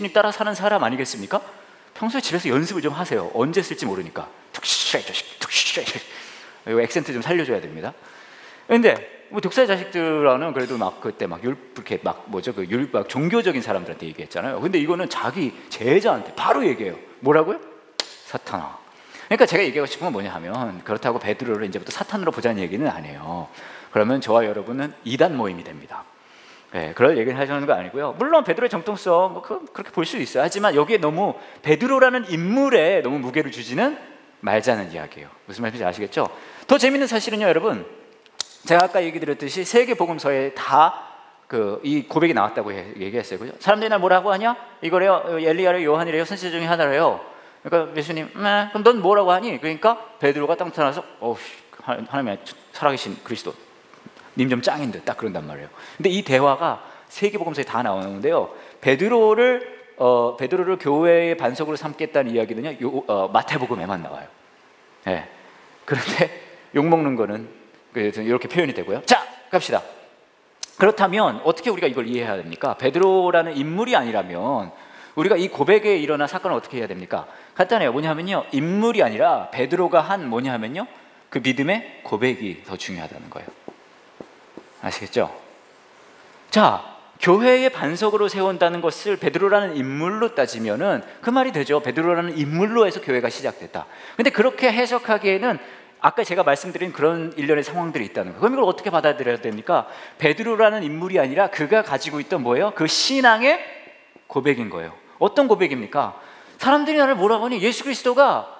예수님 따라 사는 사람 아니겠습니까? 평소에 집에서 연습을 좀 하세요. 언제 쓸지 모르니까. 독실해 자식, 독실해 자식. 이거 액센트 좀 살려줘야 됩니다. 근데 뭐 독사의 자식들은 그래도 막 그때 막 이렇게 막 뭐죠, 막 종교적인 사람들한테 얘기했잖아요. 근데 이거는 자기 제자한테 바로 얘기해요. 뭐라고요? 사탄아. 그러니까 제가 얘기하고 싶은 건 뭐냐 하면, 그렇다고 베드로를 이제부터 사탄으로 보자는 얘기는 아니에요. 그러면 저와 여러분은 이단 모임이 됩니다. 네, 그럴 얘기를 하시는 거 아니고요. 물론 베드로의 정통성 뭐 그렇게 볼 수 있어요. 하지만 여기에 너무 베드로라는 인물에 너무 무게를 주지는 말자는 이야기예요. 무슨 말인지 아시겠죠? 더 재밌는 사실은요, 여러분, 제가 아까 얘기 드렸듯이 세계 복음서에 다 이 고백이 나왔다고 얘기했어요. 그죠? 사람들이 날 뭐라고 하냐? 이거래요. 엘리야래요, 요한이래요, 선지자 중에 하나래요. 그러니까 예수님, 그럼 넌 뭐라고 하니? 그러니까 베드로가 딱 나타나서 하나님의 살아계신 그리스도 님 좀 짱인 듯 딱 그런단 말이에요. 근데 이 대화가 세계복음서에 다 나오는데요, 베드로를 교회의 반석으로 삼겠다는 이야기는요, 마태복음에만 나와요. 네. 그런데 욕먹는 거는 이렇게 표현이 되고요. 자, 갑시다. 그렇다면 어떻게 우리가 이걸 이해해야 됩니까? 베드로라는 인물이 아니라면 우리가 이 고백에 일어난 사건을 어떻게 해야 됩니까? 간단해요. 뭐냐면요, 인물이 아니라 베드로가 한 뭐냐면요, 그 믿음의 고백이 더 중요하다는 거예요. 아시겠죠? 자, 교회의 반석으로 세운다는 것을 베드로라는 인물로 따지면은 그 말이 되죠. 베드로라는 인물로 해서 교회가 시작됐다. 근데 그렇게 해석하기에는 아까 제가 말씀드린 그런 일련의 상황들이 있다는 거예요. 그럼 이걸 어떻게 받아들여야 됩니까? 베드로라는 인물이 아니라 그가 가지고 있던 뭐예요? 그 신앙의 고백인 거예요. 어떤 고백입니까? 사람들이 나를 뭐라고 하니? 예수 그리스도가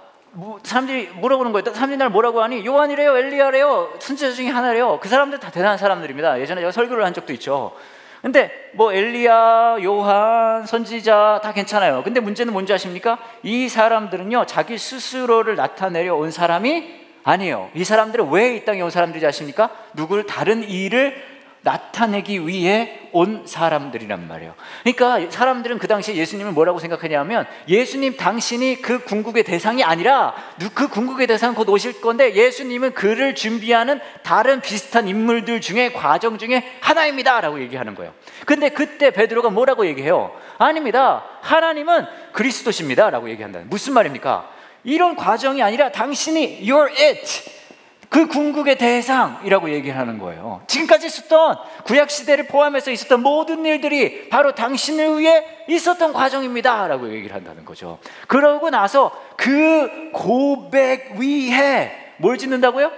사람들이 뭐라고 하는 거예요? 사람들이 나를 뭐라고 하니? 요한이래요, 엘리야래요, 선지자 중에 하나래요. 그 사람들 다 대단한 사람들입니다. 예전에 제가 설교를 한 적도 있죠. 근데 뭐 엘리야, 요한, 선지자 다 괜찮아요. 근데 문제는 뭔지 아십니까? 이 사람들은요, 자기 스스로를 나타내려 온 사람이 아니에요. 이 사람들은 왜 이 땅에 온 사람들인지 아십니까? 누구를 다른 일을 나타내기 위해 온 사람들이란 말이에요. 그러니까 사람들은 그 당시에 예수님을 뭐라고 생각하냐면, 예수님 당신이 그 궁극의 대상이 아니라 그 궁극의 대상은 곧 오실 건데, 예수님은 그를 준비하는 다른 비슷한 인물들 중에 과정 중에 하나입니다 라고 얘기하는 거예요. 근데 그때 베드로가 뭐라고 얘기해요? 아닙니다, 하나님은 그리스도십니다 라고 얘기한다. 무슨 말입니까? 이런 과정이 아니라 당신이 You're it, 그 궁극의 대상이라고 얘기를 하는 거예요. 지금까지 있었던 구약시대를 포함해서 있었던 모든 일들이 바로 당신을 위해 있었던 과정입니다 라고 얘기를 한다는 거죠. 그러고 나서 그 고백 위에 뭘 짓는다고요?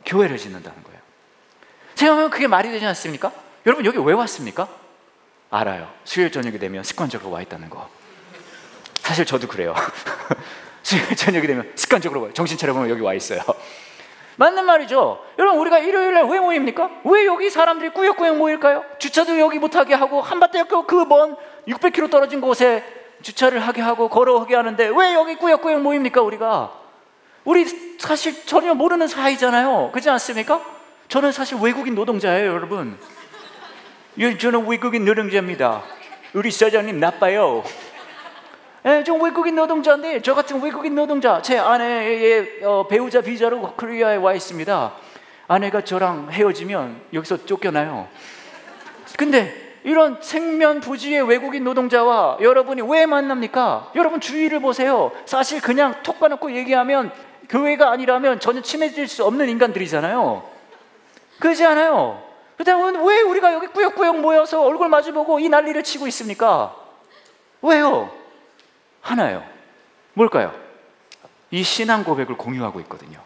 교회를 짓는다는 거예요. 제가 보면 그게 말이 되지 않습니까? 여러분, 여기 왜 왔습니까? 알아요. 수요일 저녁이 되면 습관적으로 와 있다는 거. 사실 저도 그래요. 수요일 저녁이 되면 습관적으로 정신 차려보면 여기 와 있어요. 맞는 말이죠. 여러분, 우리가 일요일날 왜 모입니까? 왜 여기 사람들이 꾸역꾸역 모일까요? 주차도 여기 못하게 하고 한밭대학교 그 먼 600km 떨어진 곳에 주차를 하게 하고 걸어오게 하는데 왜 여기 꾸역꾸역 모입니까? 우리 사실 전혀 모르는 사이잖아요. 그렇지 않습니까? 저는 사실 외국인 노동자예요, 여러분. 저는 외국인 노동자입니다. 우리 사장님 나빠요. 네, 좀 외국인 노동자인데, 저 같은 외국인 노동자, 제 아내의 배우자 비자로 코리아에 와 있습니다. 아내가 저랑 헤어지면 여기서 쫓겨나요. 근데 이런 생면부지의 외국인 노동자와 여러분이 왜 만납니까? 여러분 주위를 보세요. 사실 그냥 톡 까놓고 얘기하면 교회가 아니라면 전혀 친해질 수 없는 인간들이잖아요. 그렇지 않아요? 그렇다면 왜 우리가 여기 꾸역꾸역 모여서 얼굴 마주보고 이 난리를 치고 있습니까? 왜요? 하나예요. 뭘까요? 이 신앙 고백을 공유하고 있거든요.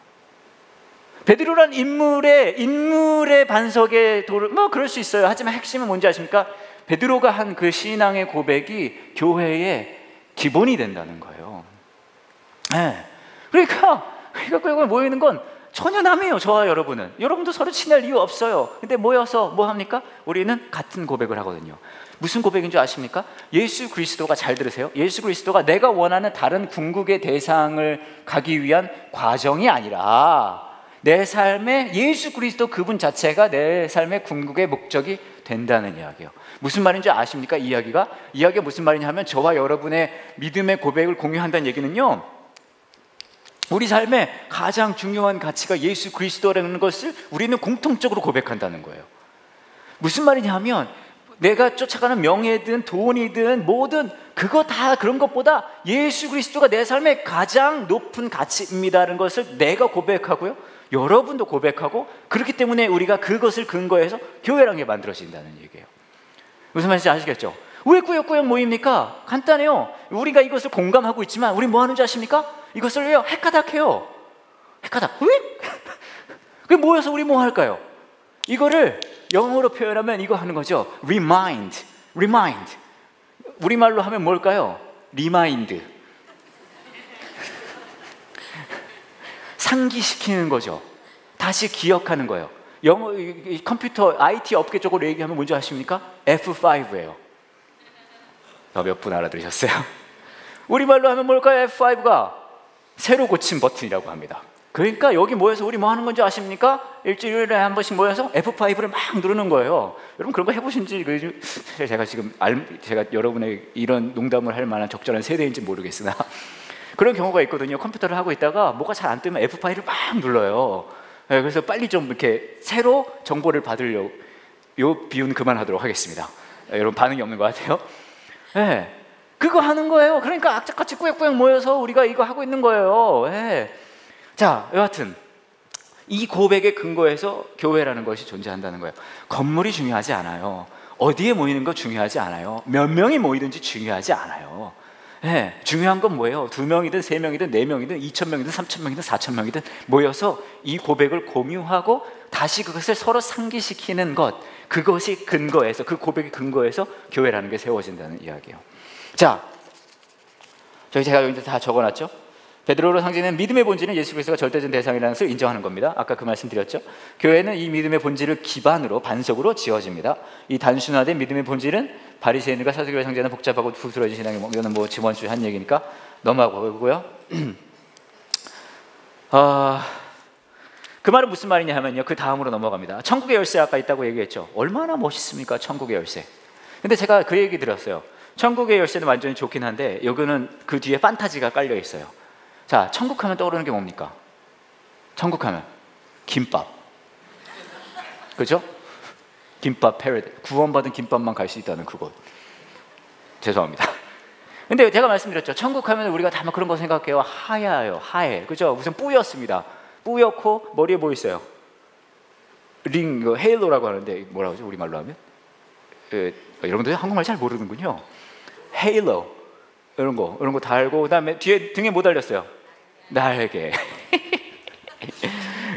베드로란 인물의 반석에 뭐 그럴 수 있어요. 하지만 핵심은 뭔지 아십니까? 베드로가 한 그 신앙의 고백이 교회의 기본이 된다는 거예요. 네. 그러니까 모이는 건 전혀 남이에요. 저와 여러분도 서로 친할 이유 없어요. 근데 모여서 뭐 합니까? 우리는 같은 고백을 하거든요. 무슨 고백인 줄 아십니까? 예수 그리스도가, 잘 들으세요, 예수 그리스도가 내가 원하는 다른 궁극의 대상을 가기 위한 과정이 아니라 내 삶의 예수 그리스도 그분 자체가 내 삶의 궁극의 목적이 된다는 이야기예요. 무슨 말인지 아십니까? 이야기가 무슨 말이냐 하면, 저와 여러분의 믿음의 고백을 공유한다는 얘기는요, 우리 삶의 가장 중요한 가치가 예수 그리스도라는 것을 우리는 공통적으로 고백한다는 거예요. 무슨 말이냐 하면, 내가 쫓아가는 명예든 돈이든 뭐든 그거 다 그런 것보다 예수 그리스도가 내 삶의 가장 높은 가치입니다라는 것을 내가 고백하고요, 여러분도 고백하고, 그렇기 때문에 우리가 그것을 근거해서 교회라는 게 만들어진다는 얘기예요. 무슨 말인지 아시겠죠? 왜 꾸역꾸역 모입니까? 간단해요. 우리가 이것을 공감하고 있지만 우리 뭐 하는지 아십니까? 이것을 왜요? 헷가닥해요. 헷가닥. 왜? 그 모여서 우리 뭐 할까요? 이거를 영어로 표현하면 이거 하는 거죠. remind. 우리말로 하면 뭘까요? remind. 상기시키는 거죠. 다시 기억하는 거예요. 영어, 컴퓨터, IT 업계 쪽으로 얘기하면 뭔지 아십니까? F5예요. 몇 분 알아들으셨어요? 우리말로 하면 뭘까요? F5가 새로 고친 버튼이라고 합니다. 그러니까 여기 모여서 우리 뭐 하는 건지 아십니까? 일주일에 한 번씩 모여서 F5를 막 누르는 거예요. 여러분 그런 거 해보신지, 제가 지금 제가 여러분의 이런 농담을 할 만한 적절한 세대인지 모르겠으나 그런 경우가 있거든요. 컴퓨터를 하고 있다가 뭐가 잘 안 뜨면 F5를 막 눌러요. 그래서 빨리 좀 이렇게 새로 정보를 받으려고. 요 비유는 그만하도록 하겠습니다. 여러분 반응이 없는 것 같아요. 네, 그거 하는 거예요. 그러니까 악착같이 꾸역꾸역 모여서 우리가 이거 하고 있는 거예요. 네. 자, 여하튼 이 고백의 근거에서 교회라는 것이 존재한다는 거예요. 건물이 중요하지 않아요. 어디에 모이는 거 중요하지 않아요. 몇 명이 모이든지 중요하지 않아요. 네, 중요한 건 뭐예요? 2명이든 3명이든 4명이든 2,000명이든 3,000명이든 4,000명이든 모여서 이 고백을 공유하고 다시 그것을 서로 상기시키는 것, 그것이 근거에서, 그 고백의 근거에서 교회라는 게 세워진다는 이야기예요. 자, 제가 여기 다 적어놨죠? 베드로로 상징하는 믿음의 본질은 예수 그리스도가 절대적인 대상이라는 것을 인정하는 겁니다. 아까 그 말씀 드렸죠? 교회는 이 믿음의 본질을 기반으로, 반석으로 지어집니다. 이 단순화된 믿음의 본질은 바리새인과 사두개가 상징하는 복잡하고 부스러진 신앙이, 이거는 뭐 지난 주에 한 얘기니까 넘어가고요. 그 말은 무슨 말이냐 하면요, 그 다음으로 넘어갑니다. 천국의 열쇠 아까 있다고 얘기했죠. 얼마나 멋있습니까, 천국의 열쇠. 근데 제가 그 얘기 들었어요. 천국의 열쇠는 완전히 좋긴 한데 여기는 그 뒤에 판타지가 깔려 있어요. 자, 천국 하면 떠오르는 게 뭡니까? 천국 하면 김밥, 그죠? 김밥 패러다이스, 구원받은 김밥만 갈 수 있다는 그곳. 죄송합니다. 근데 제가 말씀드렸죠. 천국 하면 우리가 다 그런 거 생각해요. 하야요, 하얘, 그죠? 무슨 뿌였습니다. 뿌옇고 머리에 뭐 있어요? 링, 헤일로라고 하는데 뭐라고 하죠? 우리말로 하면? 여러분들 한국말 잘 모르는군요. 헤일로, 이런 거 달고, 그 다음에 뒤에 등에 뭐 달렸어요? 날개.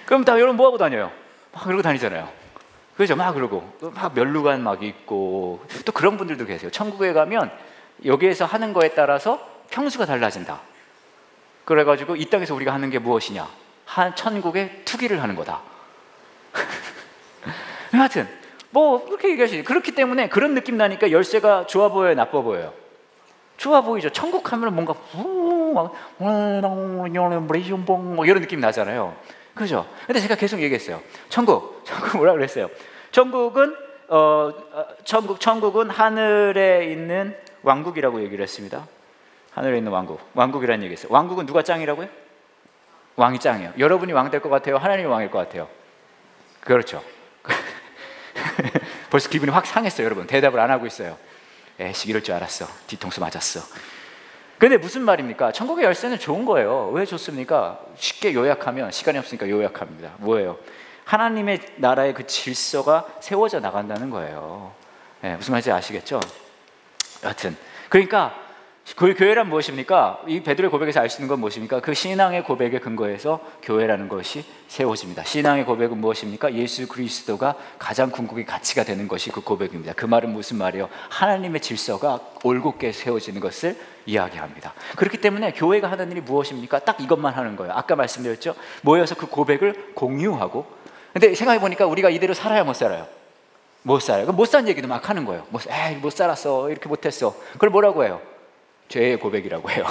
그럼 다 여러분 뭐 하고 다녀요? 막 그러고 다니잖아요. 그죠? 막 그러고 막 면류관 막 있고, 또 그런 분들도 계세요. 천국에 가면 여기에서 하는 거에 따라서 평수가 달라진다. 그래가지고 이 땅에서 우리가 하는 게 무엇이냐? 천국에 투기를 하는 거다. 하여튼 뭐 그렇게 얘기하시죠. 그렇기 때문에 그런 느낌 나니까 열쇠가 좋아 보여요, 나빠 보여요? 좋아 보이죠. 천국 하면 뭔가 이런 느낌 나잖아요. 그죠? 근데 제가 계속 얘기했어요. 천국 뭐라 그랬어요? 천국은 하늘에 있는 왕국이라고 얘기를 했습니다. 하늘에 있는 왕국이라는 얘기했어요. 왕국은 누가 짱이라고요? 왕이 짱이에요. 여러분이 왕 될 것 같아요? 하나님이 왕일 것 같아요? 그렇죠. 벌써 기분이 확 상했어요. 여러분 대답을 안 하고 있어요. 에이씨, 이럴 줄 알았어. 뒤통수 맞았어. 근데 무슨 말입니까? 천국의 열쇠는 좋은 거예요. 왜 좋습니까? 쉽게 요약하면, 시간이 없으니까 요약합니다. 뭐예요? 하나님의 나라의 그 질서가 세워져 나간다는 거예요. 무슨 말인지 아시겠죠? 여하튼 그러니까 그 교회란 무엇입니까? 이 베드로의 고백에서 알 수 있는 건 무엇입니까? 그 신앙의 고백에 근거해서 교회라는 것이 세워집니다. 신앙의 고백은 무엇입니까? 예수 그리스도가 가장 궁극의 가치가 되는 것이 그 고백입니다. 그 말은 무슨 말이에요? 하나님의 질서가 올곧게 세워지는 것을 이야기합니다. 그렇기 때문에 교회가 하는 일이 무엇입니까? 딱 이것만 하는 거예요. 아까 말씀드렸죠? 모여서 그 고백을 공유하고. 근데 생각해보니까 우리가 이대로 살아야 못 살아요? 못 살아요. 못 산 얘기도 막 하는 거예요. 못 살았어, 이렇게 못했어. 그걸 뭐라고 해요? 죄의 고백이라고 해요.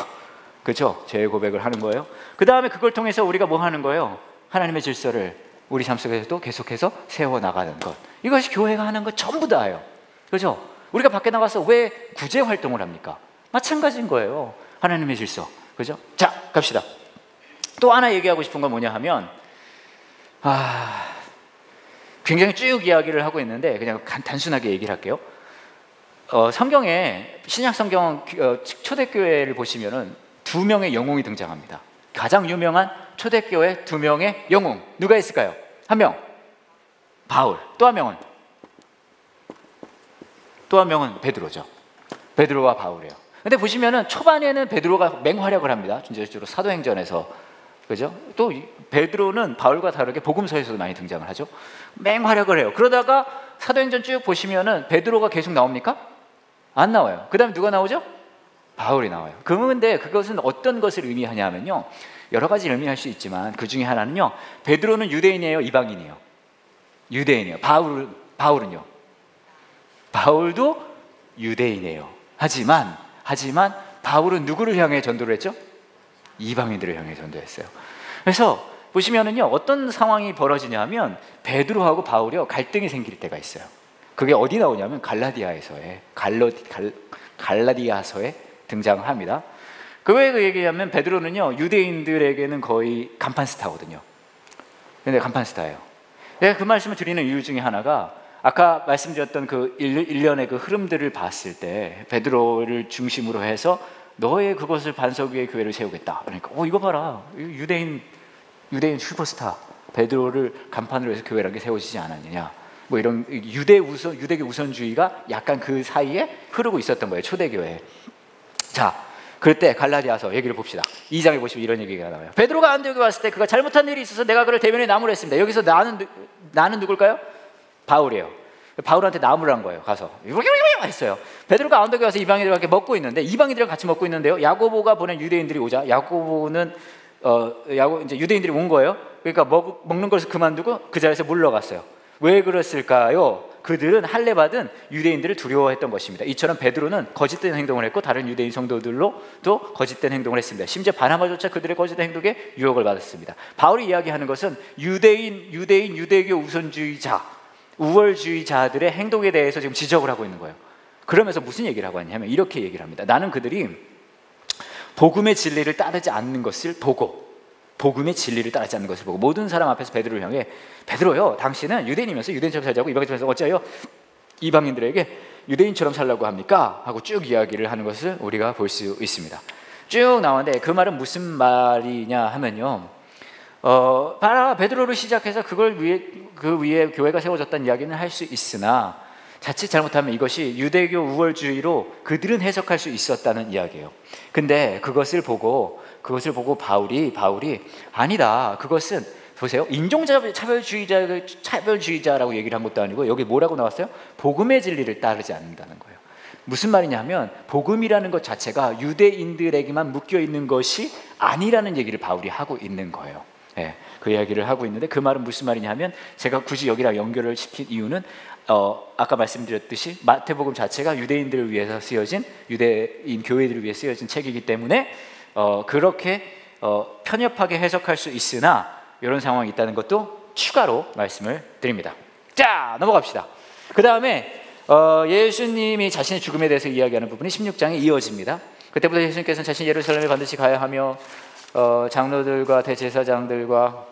그렇죠? 죄의 고백을 하는 거예요. 그 다음에 그걸 통해서 우리가 뭐 하는 거예요? 하나님의 질서를 우리 삶 속에서도 계속해서 세워나가는 것. 이것이 교회가 하는 것 전부 다예요. 그렇죠? 우리가 밖에 나가서 왜 구제 활동을 합니까? 마찬가지인 거예요. 하나님의 질서. 그렇죠? 자, 갑시다. 또 하나 얘기하고 싶은 건 뭐냐 하면, 굉장히 쭉 이야기를 하고 있는데 그냥 단순하게 얘기를 할게요. 성경에 신약 성경 초대교회를 보시면은 2명의 영웅이 등장합니다. 가장 유명한 초대교회 2명의 영웅 누가 있을까요? 한 명 바울, 또 한 명은 베드로죠. 베드로와 바울이에요. 근데 보시면은 초반에는 베드로가 맹활약을 합니다. 전체적으로 사도행전에서, 그죠? 또 베드로는 바울과 다르게 복음서에서도 많이 등장을 하죠. 맹활약을 해요. 그러다가 사도행전 쭉 보시면은 베드로가 계속 나옵니까? 안 나와요. 그 다음에 누가 나오죠? 바울이 나와요. 그런데 그것은 어떤 것을 의미하냐면요, 여러 가지 의미할 수 있지만 그 중에 하나는요, 베드로는 유대인이에요, 이방인이에요? 유대인이에요. 바울은요? 바울도 유대인이에요. 하지만 바울은 누구를 향해 전도를 했죠? 이방인들을 향해 전도했어요. 그래서 보시면은요, 어떤 상황이 벌어지냐면 베드로하고 바울이요, 갈등이 생길 때가 있어요. 그게 어디 나오냐면 갈라디아서에 등장합니다. 왜 얘기하면 베드로는요, 유대인들에게는 거의 간판 스타거든요. 근데 간판 스타예요. 내가 그 말씀을 드리는 이유 중에 하나가, 아까 말씀드렸던 그 일련의 그 흐름들을 봤을 때 베드로를 중심으로 해서 너의 그것을 반석 위에 교회를 세우겠다. 그러니까 이거 봐라, 유대인 슈퍼스타 베드로를 간판으로 해서 교회라는 게 세워지지 않았느냐, 뭐 이런 유대교 우선주의가 약간 그 사이에 흐르고 있었던 거예요, 초대교회에. 자, 그럴 때 갈라디아서 얘기를 봅시다. 2장에 보시면 이런 얘기가 나와요. 베드로가 안디옥에 왔을 때 그가 잘못한 일이 있어서 내가 그를 대면에 나무라 했습니다. 여기서 나는 누굴까요? 바울이에요. 바울한테 나무를 한 거예요. 가서 했어요. 베드로가 안디옥에 와서 이방인들과 함께 먹고 있는데, 이방인들이랑 같이 먹고 있는데요, 야고보가 보낸 유대인들이 오자, 야고보는 이제 유대인들이 온 거예요. 그러니까 먹는 것을 그만두고 그 자리에서 물러갔어요. 왜 그랬을까요? 그들은 할례 받은 유대인들을 두려워했던 것입니다. 이처럼 베드로는 거짓된 행동을 했고 다른 유대인 성도들로도 거짓된 행동을 했습니다. 심지어 바나바조차 그들의 거짓된 행동에 유혹을 받았습니다. 바울이 이야기하는 것은 유대교 우월주의자들의 행동에 대해서 지금 지적을 하고 있는 거예요. 그러면서 무슨 얘기를 하고 있냐면 이렇게 얘기를 합니다. 나는 그들이 복음의 진리를 따르지 않는 것을 보고, 모든 사람 앞에서 베드로를 향해, 베드로요, 당신은 유대인이면서 유대인처럼 살자고 이방인처럼 어째요 이방인들에게 유대인처럼 살라고 합니까? 하고 쭉 이야기를 하는 것을 우리가 볼 수 있습니다. 쭉 나오는데 그 말은 무슨 말이냐 하면요, 베드로를 시작해서 그 위에 교회가 세워졌다는 이야기는 할 수 있으나 자칫 잘못하면 이것이 유대교 우월주의로 그들은 해석할 수 있었다는 이야기예요. 근데 그것을 보고 바울이 아니다, 그것은 보세요, 차별주의자라고 얘기를 한 것도 아니고 여기 뭐라고 나왔어요? 복음의 진리를 따르지 않는다는 거예요. 무슨 말이냐면 복음이라는 것 자체가 유대인들에게만 묶여 있는 것이 아니라는 얘기를 바울이 하고 있는 거예요. 네, 그 이야기를 하고 있는데 그 말은 무슨 말이냐면, 제가 굳이 여기랑 연결을 시킨 이유는 아까 말씀드렸듯이 마태복음 자체가 유대인들을 위해서 쓰여진, 유대인 교회들을 위해 쓰여진 책이기 때문에 그렇게 편협하게 해석할 수 있으나 이런 상황이 있다는 것도 추가로 말씀을 드립니다. 자, 넘어갑시다. 그 다음에 예수님이 자신의 죽음에 대해서 이야기하는 부분이 16장에 이어집니다. 그때부터 예수님께서는 자신이 예루살렘에 반드시 가야 하며 장로들과 대제사장들과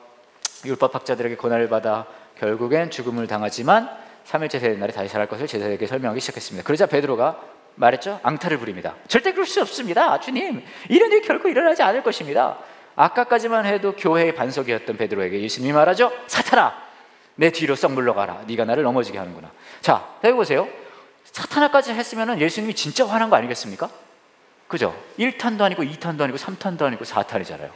율법학자들에게 고난을 받아 결국엔 죽음을 당하지만 3일째 되는 날에 다시 살아날 것을 제자에게 설명하기 시작했습니다. 그러자 베드로가 말했죠. 앙탈을 부립니다. 절대 그럴 수 없습니다, 주님. 이런 일이 결코 일어나지 않을 것입니다. 아까까지만 해도 교회의 반석이었던 베드로에게 예수님이 말하죠. 사탄아, 내 뒤로 썩 물러가라. 네가 나를 넘어지게 하는구나. 자, 해보세요. 사탄아까지 했으면 예수님이 진짜 화난 거 아니겠습니까? 그죠? 1탄도 아니고 2탄도 아니고 3탄도 아니고 4탄이잖아요.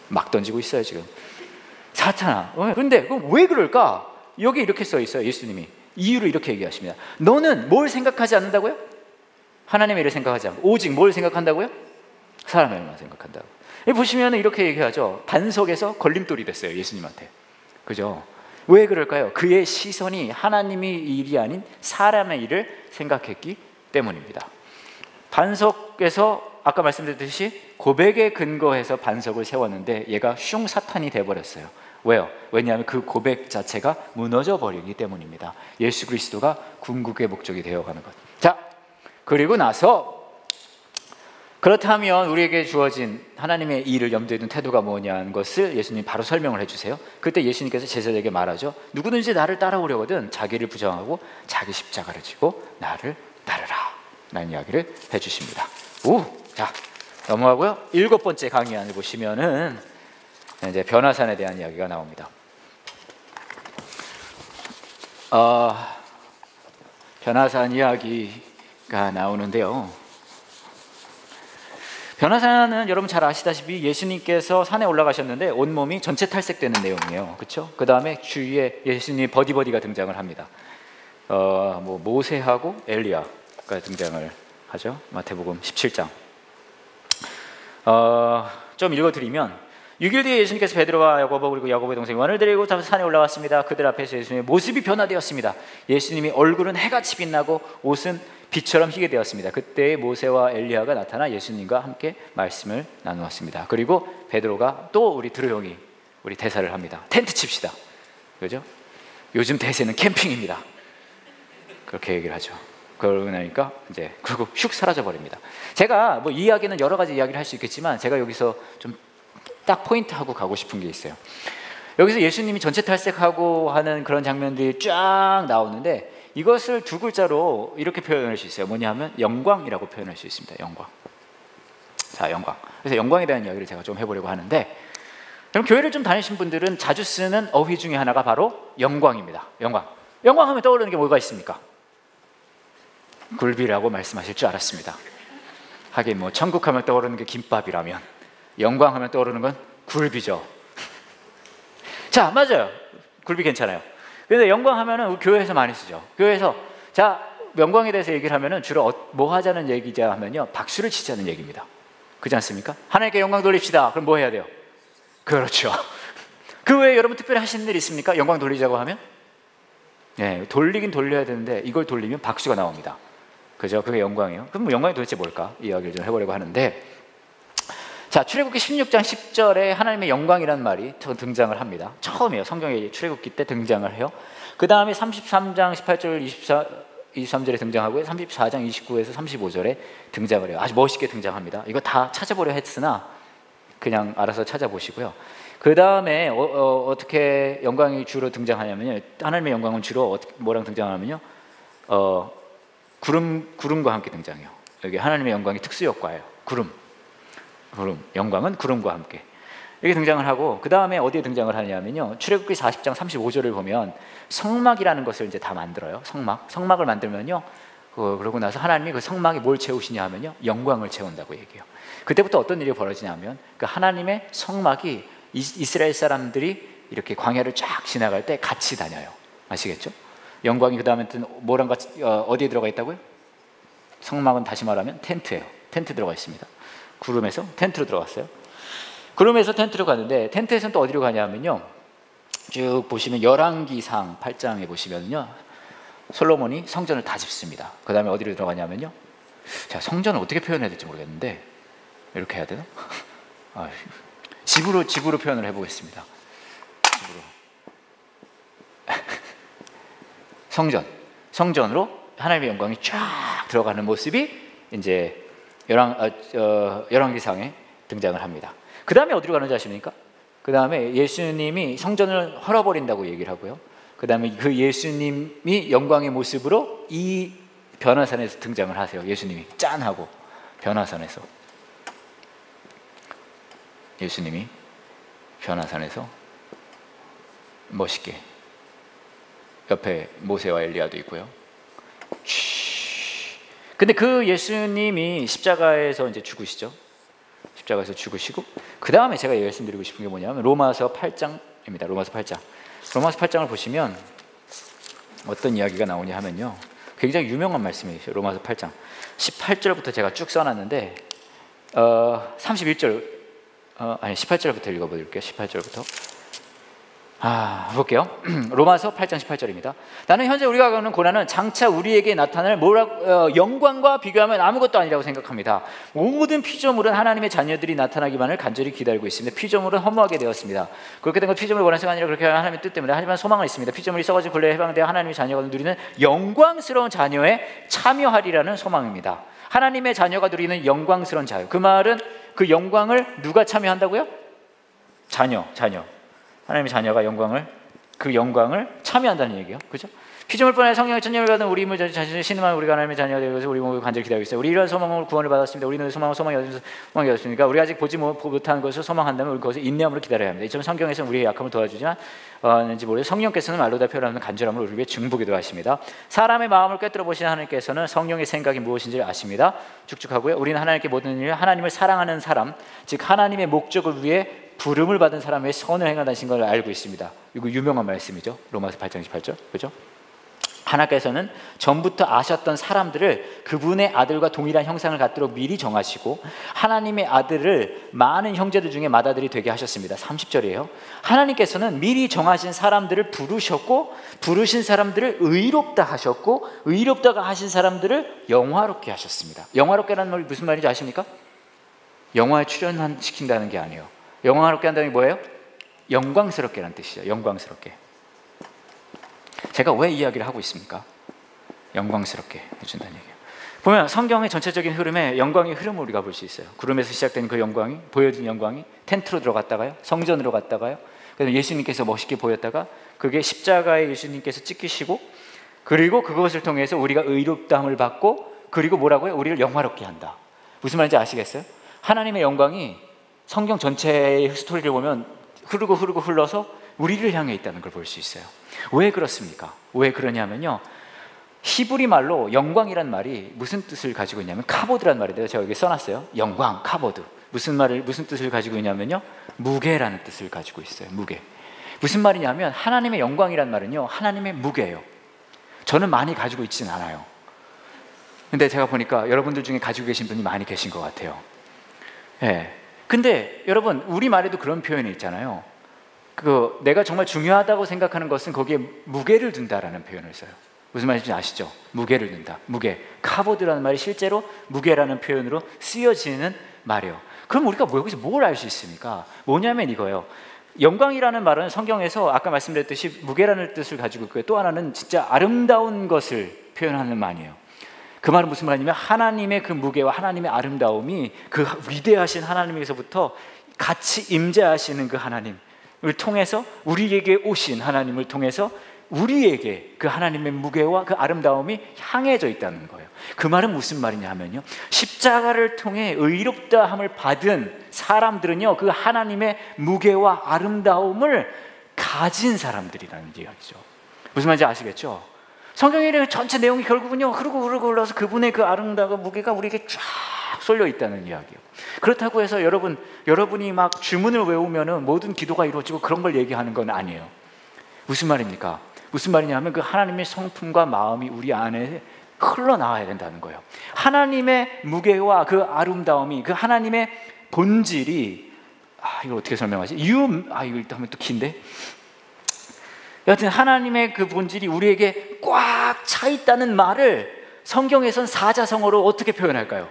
막 던지고 있어요 지금. 사탄아. 그런데 왜 그럴까? 여기 이렇게 써 있어요. 예수님이 이유를 이렇게 얘기하십니다. 너는 뭘 생각하지 않는다고요? 하나님의 일을 생각하지 않고 오직 뭘 생각한다고요? 사람의 일만 생각한다고. 보시면 이렇게 얘기하죠. 반석에서 걸림돌이 됐어요, 예수님한테. 그죠? 왜 그럴까요? 그의 시선이 하나님의 일이 아닌 사람의 일을 생각했기 때문입니다. 반석에서 아까 말씀드렸듯이 고백에 근거해서 반석을 세웠는데 얘가 사탄이 돼버렸어요. 왜요? 왜냐하면 그 고백 자체가 무너져 버리기 때문입니다. 예수 그리스도가 궁극의 목적이 되어가는 것. 자, 그리고 나서 그렇다면 우리에게 주어진 하나님의 일을 염두에 둔 태도가 뭐냐는 것을 예수님 바로 설명을 해주세요. 그때 예수님께서 제자들에게 말하죠. 누구든지 나를 따라오려거든 자기를 부정하고 자기 십자가를 지고 나를 따르라 라는 이야기를 해주십니다. 자, 넘어가고요. 7번째 강의안을 보시면은 이제 변화산에 대한 이야기가 나옵니다. 변화산 이야기가 나오는데요. 변화산은 여러분 잘 아시다시피 예수님께서 산에 올라가셨는데 온몸이 전체 탈색되는 내용이에요. 그렇죠? 그 다음에 주위에 예수님 버디가 등장을 합니다. 모세하고 엘리야가 등장을 하죠. 마태복음 17장. 좀 읽어드리면 6일 뒤에 예수님께서 베드로와 야고보 그리고 야고보의 동생 요한을 데리고 산에 올라왔습니다. 그들 앞에서 예수님의 모습이 변화되었습니다. 예수님이 얼굴은 해같이 빛나고 옷은 빛처럼 희게 되었습니다. 그때 모세와 엘리야가 나타나 예수님과 함께 말씀을 나누었습니다. 그리고 베드로가 또 우리 드로용이 우리 대사를 합니다. 텐트 칩시다. 그죠? 요즘 대세는 캠핑입니다. 그렇게 얘기를 하죠. 그러고 나니까 이제 그리고 슉 사라져 버립니다. 제가 이 이야기는 여러 가지 이야기를 할 수 있겠지만 제가 여기서 좀 딱 포인트하고 가고 싶은 게 있어요. 여기서 예수님이 전체 탈색하고 하는 그런 장면들이 쫙 나오는데 이것을 두 글자로 이렇게 표현할 수 있어요. 뭐냐면 영광이라고 표현할 수 있습니다. 영광. 자, 영광. 그래서 영광에 대한 이야기를 제가 좀 해보려고 하는데, 그럼 교회를 좀 다니신 분들은 자주 쓰는 어휘 중에 하나가 바로 영광입니다. 영광. 영광하면 떠오르는 게 뭐가 있습니까? 굴비라고 말씀하실 줄 알았습니다. 하긴 천국하면 떠오르는 게 김밥이라면 영광하면 떠오르는 건 굴비죠. 자, 맞아요. 굴비 괜찮아요. 그런데 영광하면은 우리 교회에서 많이 쓰죠. 교회에서 자, 영광에 대해서 얘기를 하면은 주로 뭐 하자는 얘기자 하면요, 박수를 치자는 얘기입니다. 그렇지 않습니까? 하나님께 영광 돌립시다. 그럼 뭐 해야 돼요? 그렇죠. 그 외에 여러분 특별히 하시는 일 있습니까? 영광 돌리자고 하면? 네, 돌리긴 돌려야 되는데 이걸 돌리면 박수가 나옵니다. 그죠? 그게 영광이에요. 그럼 영광이 도대체 뭘까? 이야기를 좀 해보려고 하는데, 자, 출애굽기 16장 10절에 하나님의 영광이라는 말이 등장을 합니다. 처음이에요. 성경에 출애굽기 때 등장을 해요. 그 다음에 33장 18절 23절에 등장하고요. 34장 29에서 35절에 등장을 해요. 아주 멋있게 등장합니다. 이거 다 찾아보려 했으나 그냥 알아서 찾아보시고요. 그 다음에 어떻게 영광이 주로 등장하냐면요, 하나님의 영광은 주로 뭐랑 등장하냐면요, 구름과 함께 등장해요. 여기 하나님의 영광이 특수 효과예요. 구름, 영광은 구름과 함께 이렇게 등장을 하고, 그 다음에 어디에 등장을 하냐면요, 출애굽기 40장 35절을 보면 성막이라는 것을 이제 다 만들어요. 성막을 만들면요, 그러고 나서 하나님이 그 성막에 뭘 채우시냐 하면요, 영광을 채운다고 얘기해요. 그때부터 어떤 일이 벌어지냐면 그 하나님의 성막이 이스라엘 사람들이 이렇게 광야를 쫙 지나갈 때 같이 다녀요. 아시겠죠? 영광이 그 다음에 뭐랑 같이 어디에 들어가 있다고요? 성막은 다시 말하면 텐트예요. 텐트 들어가 있습니다. 구름에서 텐트로 들어갔어요. 구름에서 텐트로 가는데, 텐트에서는 또 어디로 가냐면요, 쭉 보시면 열왕기상 8장에 보시면요, 솔로몬이 성전을 다 짓습니다. 그 다음에 어디로 들어가냐면요, 자, 성전을 어떻게 표현해야 될지 모르겠는데 이렇게 해야 되나? 집으로 표현을 해보겠습니다. 집으로. 성전으로 하나님의 영광이 쫙 들어가는 모습이 이제 열왕기상에 등장을 합니다. 그 다음에 어디로 가는지 아십니까? 그 다음에 예수님이 성전을 헐어버린다고 얘기를 하고요. 그 다음에 그 예수님이 영광의 모습으로 이 변화산에서 등장을 하세요. 예수님이 짠 하고 변화산에서, 예수님이 변화산에서 멋있게, 옆에 모세와 엘리야도 있고요. 근데 그 예수님이 십자가에서 이제 죽으시죠. 십자가에서 죽으시고, 그 다음에 제가 말씀드리고 싶은 게 뭐냐면 로마서 8장입니다. 로마서 8장을 보시면 어떤 이야기가 나오냐 하면요, 굉장히 유명한 말씀이에요. 로마서 8장 18절부터 제가 쭉 써놨는데 18절부터 읽어볼게요. 18절부터 볼게요. 로마서 8장 18절입니다. 나는 현재 우리가 겪는 고난은 장차 우리에게 나타날 영광과 비교하면 아무것도 아니라고 생각합니다. 모든 피조물은 하나님의 자녀들이 나타나기만을 간절히 기다리고 있습니다. 피조물은 허무하게 되었습니다. 그렇게 된 건 피조물을 원해서가 아니라 그렇게 하나님의 뜻 때문에. 하지만 소망은 있습니다. 피조물이 썩어진 굴레에 해방되어 하나님의 자녀가 누리는 영광스러운 자녀에 참여하리라는 소망입니다. 하나님의 자녀가 누리는 영광스러운 자유. 그 말은 그 영광을 누가 참여한다고요? 자녀. 하나님의 자녀가 그 영광을 참여한다는 얘기예요. 그죠? 피조물 뿐 아니라 성령의 천년을 받은 우리 인물 자신을 신음하는 우리가 하나님의 자녀가 되기 위해서 우리 몸을 간절히 기다리고 있어요. 우리 이러한 소망으로 구원을 받았습니다. 우리는 소망이 얻었으니까 우리 아직 보지 못한 것을 소망한다면 우리 그것을 인내함으로 기다려야 합니다. 이처럼 성경에서는 우리의 약함을 도와주지만 는지 모르겠어요. 성령께서는 말로 다 표현하는 간절함으로 우리를 위해 중보기도 하십니다. 사람의 마음을 꿰뚫어 보시는 하나님께서는 성령의 생각이 무엇인지를 아십니다. 쭉쭉하고요. 우리는 하나님께 모든 일, 하나님을 사랑하는 사람, 즉 하나님의 목적을 위해 부름을 받은 사람의 선을 행하다신 걸 알고 있습니다. 이거 유명한 말씀이죠. 로마서 8장 28절. 그죠? 하나님께서는 전부터 아셨던 사람들을 그분의 아들과 동일한 형상을 갖도록 미리 정하시고 하나님의 아들을 많은 형제들 중에 맏아들이 되게 하셨습니다. 30절이에요. 하나님께서는 미리 정하신 사람들을 부르셨고 부르신 사람들을 의롭다 하셨고 의롭다가 하신 사람들을 영화롭게 하셨습니다. 영화롭게라는 말이 무슨 말인지 아십니까? 영화에 출연시킨다는 게 아니에요. 영화롭게 한다는 게 뭐예요? 영광스럽게라는 뜻이죠. 영광스럽게. 제가 왜 이야기를 하고 있습니까? 영광스럽게 해준다는 얘기예요. 보면 성경의 전체적인 흐름에 영광의 흐름을 우리가 볼 수 있어요. 구름에서 시작된 그 영광이, 보여진 영광이 텐트로 들어갔다가요, 성전으로 갔다가요, 그래서 예수님께서 멋있게 보였다가 그게 십자가에 예수님께서 찍히시고 그리고 그것을 통해서 우리가 의롭다함을 받고 그리고 뭐라고요? 우리를 영화롭게 한다. 무슨 말인지 아시겠어요? 하나님의 영광이 성경 전체의 스토리를 보면 흐르고 흘러서 우리를 향해 있다는 걸 볼 수 있어요. 왜 그렇습니까? 왜 그러냐면요, 히브리 말로 영광이란 말이 무슨 뜻을 가지고 있냐면 카보드란 말인데요. 제가 여기 써놨어요. 영광, 카보드. 무슨 뜻을 가지고 있냐면요, 무게라는 뜻을 가지고 있어요. 무게. 무슨 말이냐면 하나님의 영광이란 말은요, 하나님의 무게예요. 저는 많이 가지고 있지는 않아요. 근데 제가 보니까 여러분들 중에 가지고 계신 분이 많이 계신 것 같아요. 예. 근데 여러분, 우리말에도 그런 표현이 있잖아요. 내가 정말 중요하다고 생각하는 것은 거기에 무게를 둔다라는 표현을 써요. 무슨 말인지 아시죠? 무게를 둔다. 무게. 카보드라는 말이 실제로 무게라는 표현으로 쓰여지는 말이에요. 그럼 우리가 여기서 뭘 알 수 있습니까? 뭐냐면 이거예요. 영광이라는 말은 성경에서 아까 말씀드렸듯이 무게라는 뜻을 가지고 있고요. 또 하나는 진짜 아름다운 것을 표현하는 말이에요. 그 말은 무슨 말이냐면 하나님의 그 무게와 하나님의 아름다움이 그 위대하신 하나님에서부터 같이 임재하시는 그 하나님을 통해서 우리에게 오신 하나님을 통해서 우리에게 그 하나님의 무게와 그 아름다움이 향해져 있다는 거예요. 그 말은 무슨 말이냐 하면요, 십자가를 통해 의롭다함을 받은 사람들은요, 그 하나님의 무게와 아름다움을 가진 사람들이라는 이야기죠. 무슨 말인지 아시겠죠? 성경의 전체 내용이 결국은요, 흐르고 흘러서 그분의 그 아름다움과 무게가 우리에게 쫙 쏠려 있다는 이야기예요. 그렇다고 해서 여러분이 막 주문을 외우면은 모든 기도가 이루어지고 그런 걸 얘기하는 건 아니에요. 무슨 말입니까? 무슨 말이냐면 그 하나님의 성품과 마음이 우리 안에 흘러나와야 된다는 거예요. 하나님의 무게와 그 아름다움이, 그 하나님의 본질이, 이걸 어떻게 설명하지? 이거 일단 하면 또 긴데. 여하튼 하나님의 그 본질이 우리에게 꽉 차 있다는 말을 성경에선 사자성어로 어떻게 표현할까요?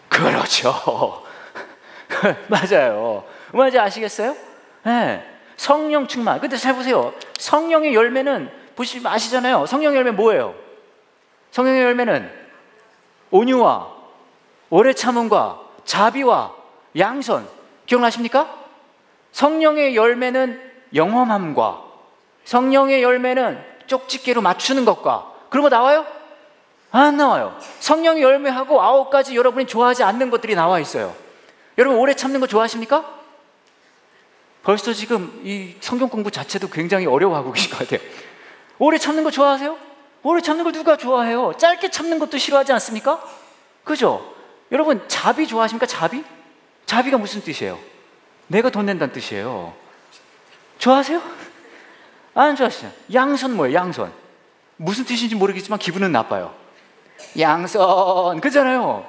그렇죠. 맞아요. 뭔지 아시겠어요? 네. 성령 충만. 근데 잘 보세요. 성령의 열매는 보시면 아시잖아요. 성령의 열매 뭐예요? 성령의 열매는 온유와 오래 참음과 자비와 양선. 기억나십니까? 성령의 열매는 영험함과 성령의 열매는 쪽집게로 맞추는 것과 그런 거 나와요? 안 나와요. 성령의 열매하고 9가지 여러분이 좋아하지 않는 것들이 나와 있어요. 여러분 오래 참는 거 좋아하십니까? 벌써 지금 이 성경 공부 자체도 굉장히 어려워하고 계신 것 같아요. 오래 참는 거 좋아하세요? 오래 참는 걸 누가 좋아해요? 짧게 참는 것도 싫어하지 않습니까? 그죠? 여러분 자비 좋아하십니까? 자비? 자비가 무슨 뜻이에요? 내가 돈 낸다는 뜻이에요. 좋아하세요? 안 좋아하시죠? 양선 뭐예요? 양선. 무슨 뜻인지 모르겠지만 기분은 나빠요. 양선. 그잖아요.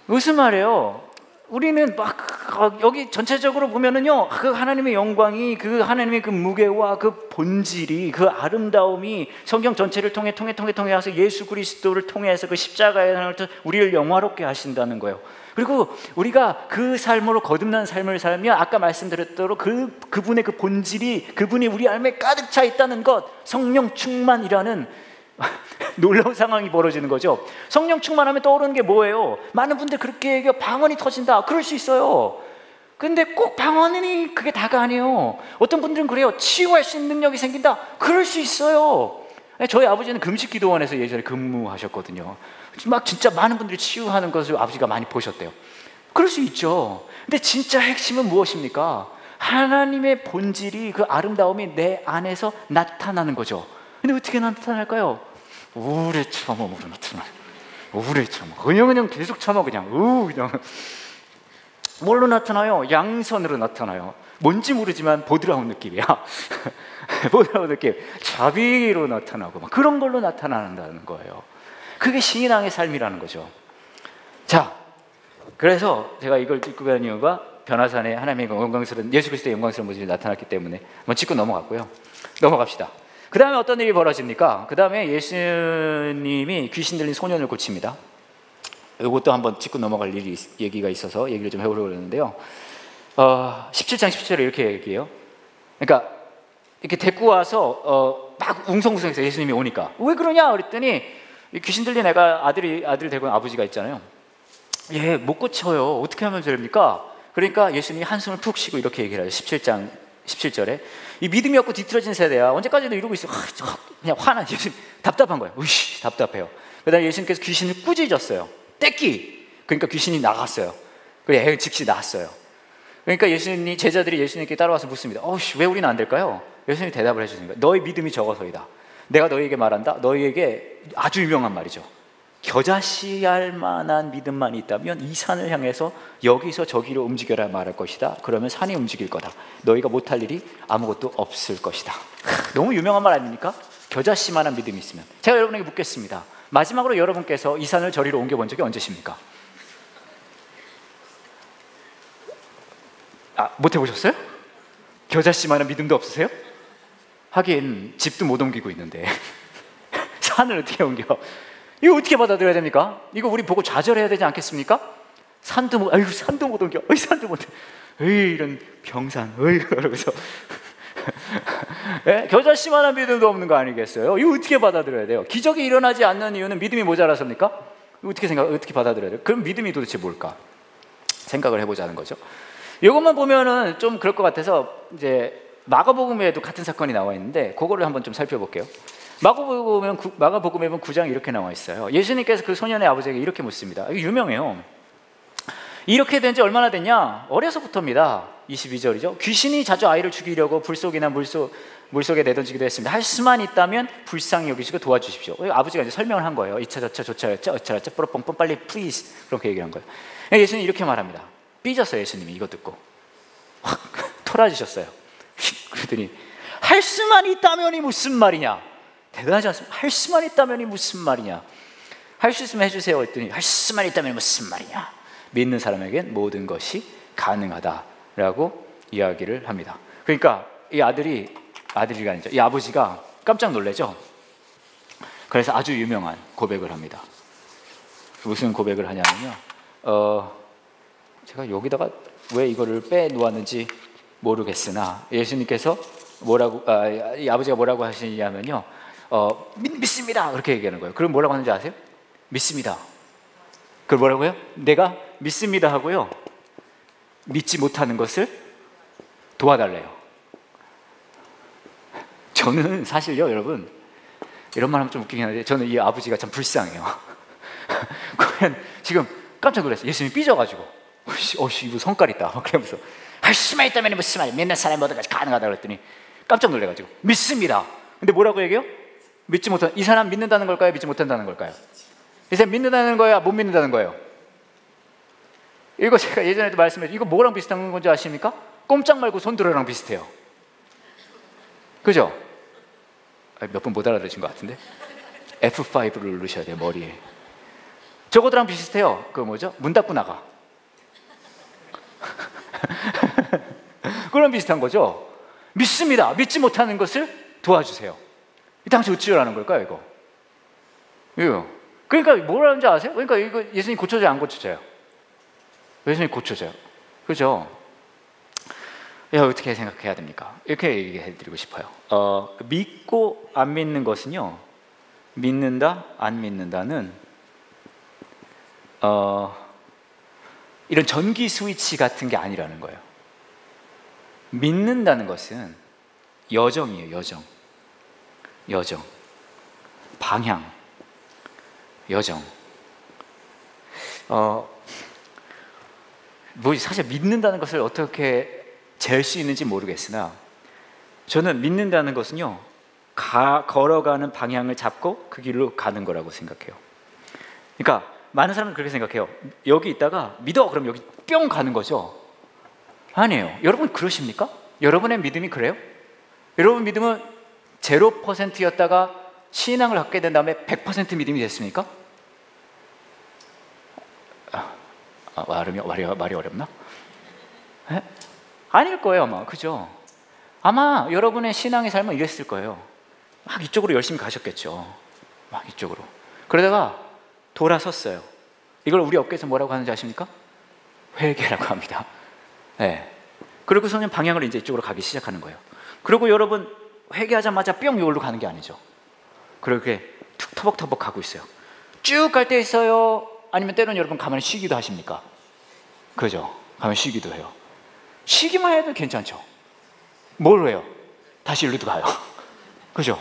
무슨 말이에요? 우리는 막 여기 전체적으로 보면은요, 그 하나님의 영광이, 그 하나님의 그 무게와 그 본질이, 그 아름다움이 성경 전체를 통해 와서 예수 그리스도를 통해서 그 십자가의 하나님을 우리를 영화롭게 하신다는 거예요. 그리고 우리가 그 삶으로 거듭난 삶을 살며 아까 말씀드렸대로 그분의 그 본질이, 그분이 우리 안에 가득 차 있다는 것, 성령 충만이라는 놀라운 상황이 벌어지는 거죠. 성령 충만하면 떠오르는 게 뭐예요? 많은 분들 그렇게 얘기해요. 방언이 터진다. 그럴 수 있어요. 근데 꼭 방언이 그게 다가 아니에요. 어떤 분들은 그래요. 치유할 수 있는 능력이 생긴다. 그럴 수 있어요. 저희 아버지는 금식기도원에서 예전에 근무하셨거든요. 막 진짜 많은 분들이 치유하는 것을 아버지가 많이 보셨대요. 그럴 수 있죠. 근데 진짜 핵심은 무엇입니까? 하나님의 본질이, 그 아름다움이 내 안에서 나타나는 거죠. 근데 어떻게 나타날까요? 우울해 참아먹으로 나타나요. 우울해 참아. 그냥 계속 참아 그냥. 그냥. 뭘로 나타나요? 양선으로 나타나요. 뭔지 모르지만 보드라운 느낌이야. 보드라운 느낌. 자비로 나타나고 막 그런 걸로 나타난다는 거예요. 그게 신앙의 삶이라는 거죠. 자, 그래서 제가 이걸 짚고 간 이유가 변화산에 하나님의 영광스러운, 예수 그리스도의 영광스러운 모습이 나타났기 때문에 한번 짚고 넘어갔고요. 넘어갑시다. 그 다음에 어떤 일이 벌어집니까? 그 다음에 예수님이 귀신 들린 소년을 고칩니다. 이것도 한번 짚고 넘어갈 얘기가 있어서 얘기를 좀 해보려고 그러는데요. 17장 17절에 이렇게 얘기해요. 그러니까 이렇게 데리고 와서 막 웅성웅성해서 예수님이 오니까 왜 그러냐 그랬더니 귀신 들린 애가 아들 데리고 온 아버지가 있잖아요. 얘 못 고쳐요. 어떻게 하면 됩니까? 그러니까 예수님이 한숨을 푹 쉬고 이렇게 얘기를 해요. 17장 17절에 이 믿음이 없고 뒤틀어진 세대야. 언제까지도 이러고 있어. 그냥 화난 예수님 답답한 거예요. 으이씨 답답해요. 그 다음에 예수님께서 귀신을 꾸짖었어요. 떼끼. 그러니까 귀신이 나갔어요. 그래 애 즉시 나았어요. 그러니까 제자들이 예수님께 따라와서 묻습니다. 왜 우리는 안 될까요? 예수님이 대답을 해주는 거예요. 너희 믿음이 적어서이다. 내가 너희에게 말한다. 너희에게 아주 유명한 말이죠. 겨자씨알 만한 믿음만 있다면 이 산을 향해서 여기서 저기로 움직여라 말할 것이다. 그러면 산이 움직일 거다. 너희가 못할 일이 아무것도 없을 것이다. 너무 유명한 말 아닙니까? 겨자씨만한 믿음이 있으면. 제가 여러분에게 묻겠습니다. 마지막으로 여러분께서 이 산을 저리로 옮겨본 적이 언제십니까? 못 해보셨어요? 겨자씨만한 믿음도 없으세요? 하긴 집도 못 옮기고 있는데 산을 어떻게 옮겨? 이거 어떻게 받아들여야 됩니까? 이거 우리 보고 좌절해야 되지 않겠습니까? 산도 못 옮겨. 산도 못. 이런 병산. 그러면서 겨자씨만한 믿음도 없는 거 아니겠어요? 이거 어떻게 받아들여야 돼요? 기적이 일어나지 않는 이유는 믿음이 모자라서입니까? 어떻게 받아들여야 돼요? 그럼 믿음이 도대체 뭘까? 생각을 해보자는 거죠. 이것만 보면은 좀 그럴 것 같아서 이제 마가복음에도 같은 사건이 나와 있는데 그거를 한번 좀 살펴볼게요. 마가복음에 보면 9장 이렇게 나와 있어요. 예수님께서 그 소년의 아버지에게 이렇게 묻습니다. 이거 유명해요. 이렇게 된 지 얼마나 됐냐? 어려서부터입니다. 22절이죠. 귀신이 자주 아이를 죽이려고 불속이나 물속에 내던지기도 했습니다. 할 수만 있다면 불쌍히 여기시고 도와주십시오. 아버지가 이제 설명을 한 거예요. 이차저차 조차저차 어차저차 뽀뽀뽕 빨리 플리즈 그렇게 얘기한 거예요. 예수님 이렇게 말합니다. 삐졌어요. 예수님이 이거 듣고 확 토라지셨어요. 그랬더니 할 수만 있다면이 무슨 말이냐? 대단하지 않습니까? 할 수만 있다면이 무슨 말이냐? 할 수 있으면 해주세요 했더니 할 수만 있다면 무슨 말이냐? 믿는 사람에겐 모든 것이 가능하다라고 이야기를 합니다. 그러니까 이 아들이가 아니죠. 이 아버지가 깜짝 놀라죠. 그래서 아주 유명한 고백을 합니다. 무슨 고백을 하냐면요. 제가 여기다가 왜 이거를 빼놓았는지 모르겠으나 예수님께서 이 아버지가 뭐라고 하시냐면요. 믿습니다. 그렇게 얘기하는 거예요. 그럼 뭐라고 하는지 아세요? 믿습니다. 그걸 뭐라고요? 내가 믿습니다 하고요. 믿지 못하는 것을 도와달래요. 저는 사실요, 여러분, 이런 말 하면 좀 웃기긴 한데 저는 이 아버지가 참 불쌍해요. 그냥 지금 깜짝 놀랐어요. 예수님이 삐져가지고 이거 성깔 있다. 그러면서 할 수만 있다면 무슨 말이야? 믿는 사람이 모든 것이 가능하다 그랬더니 깜짝 놀래가지고 믿습니다. 근데 뭐라고 얘기해요? 믿지 못한 이 사람 믿는다는 걸까요? 믿지 못한다는 걸까요? 이 사람 믿는다는 거야? 못 믿는다는 거예요? 이거 제가 예전에도 말씀드렸죠. 이거 뭐랑 비슷한 건지 아십니까? 꼼짝 말고 손 들어랑 비슷해요. 그죠? 몇 분 못 알아들으신 것 같은데 F5를 누르셔야 돼요. 머리에. 저거랑 비슷해요. 그 뭐죠? 문 닫고 나가. 그런 비슷한 거죠. 믿습니다. 믿지 못하는 것을 도와주세요. 이 당시 어찌라는 걸까요, 이거? 그러니까 뭐라는지 아세요? 그러니까 이거 예수님 고쳐져요, 안 고쳐져요? 예수님 고쳐져요. 그죠? 어떻게 생각해야 됩니까? 이렇게 얘기해 드리고 싶어요. 믿고 안 믿는 것은요, 믿는다, 안 믿는다는 이런 전기 스위치 같은 게 아니라는 거예요. 믿는다는 것은 여정이에요. 여정, 방향, 여정. 사실 믿는다는 것을 어떻게 잴 수 있는지 모르겠으나, 저는 믿는다는 것은요, 걸어가는 방향을 잡고 그 길로 가는 거라고 생각해요. 그러니까 많은 사람들은 그렇게 생각해요. 여기 있다가 믿어, 그럼 여기 뿅 가는 거죠. 아니에요. 여러분 그러십니까? 여러분의 믿음이 그래요? 여러분 믿음은 0%였다가 신앙을 갖게 된 다음에 100% 믿음이 됐습니까? 말이 어렵나? 에? 아닐 거예요, 아마. 그죠? 아마 여러분의 신앙의 삶은 이랬을 거예요. 막 이쪽으로 열심히 가셨겠죠. 막 이쪽으로. 그러다가 돌아섰어요. 이걸 우리 업계에서 뭐라고 하는지 아십니까? 회개라고 합니다. 네. 그리고서는 방향을 이제 이쪽으로 가기 시작하는 거예요. 그리고 여러분 회개하자마자 뿅 이걸로 가는 게 아니죠. 그렇게 툭 터벅터벅 가고 있어요. 쭉 갈 때 있어요? 아니면 때로는 여러분 가만히 쉬기도 하십니까? 그죠? 가만히 쉬기도 해요. 쉬기만 해도 괜찮죠. 뭘 해요? 다시 일로도 가요. 그죠?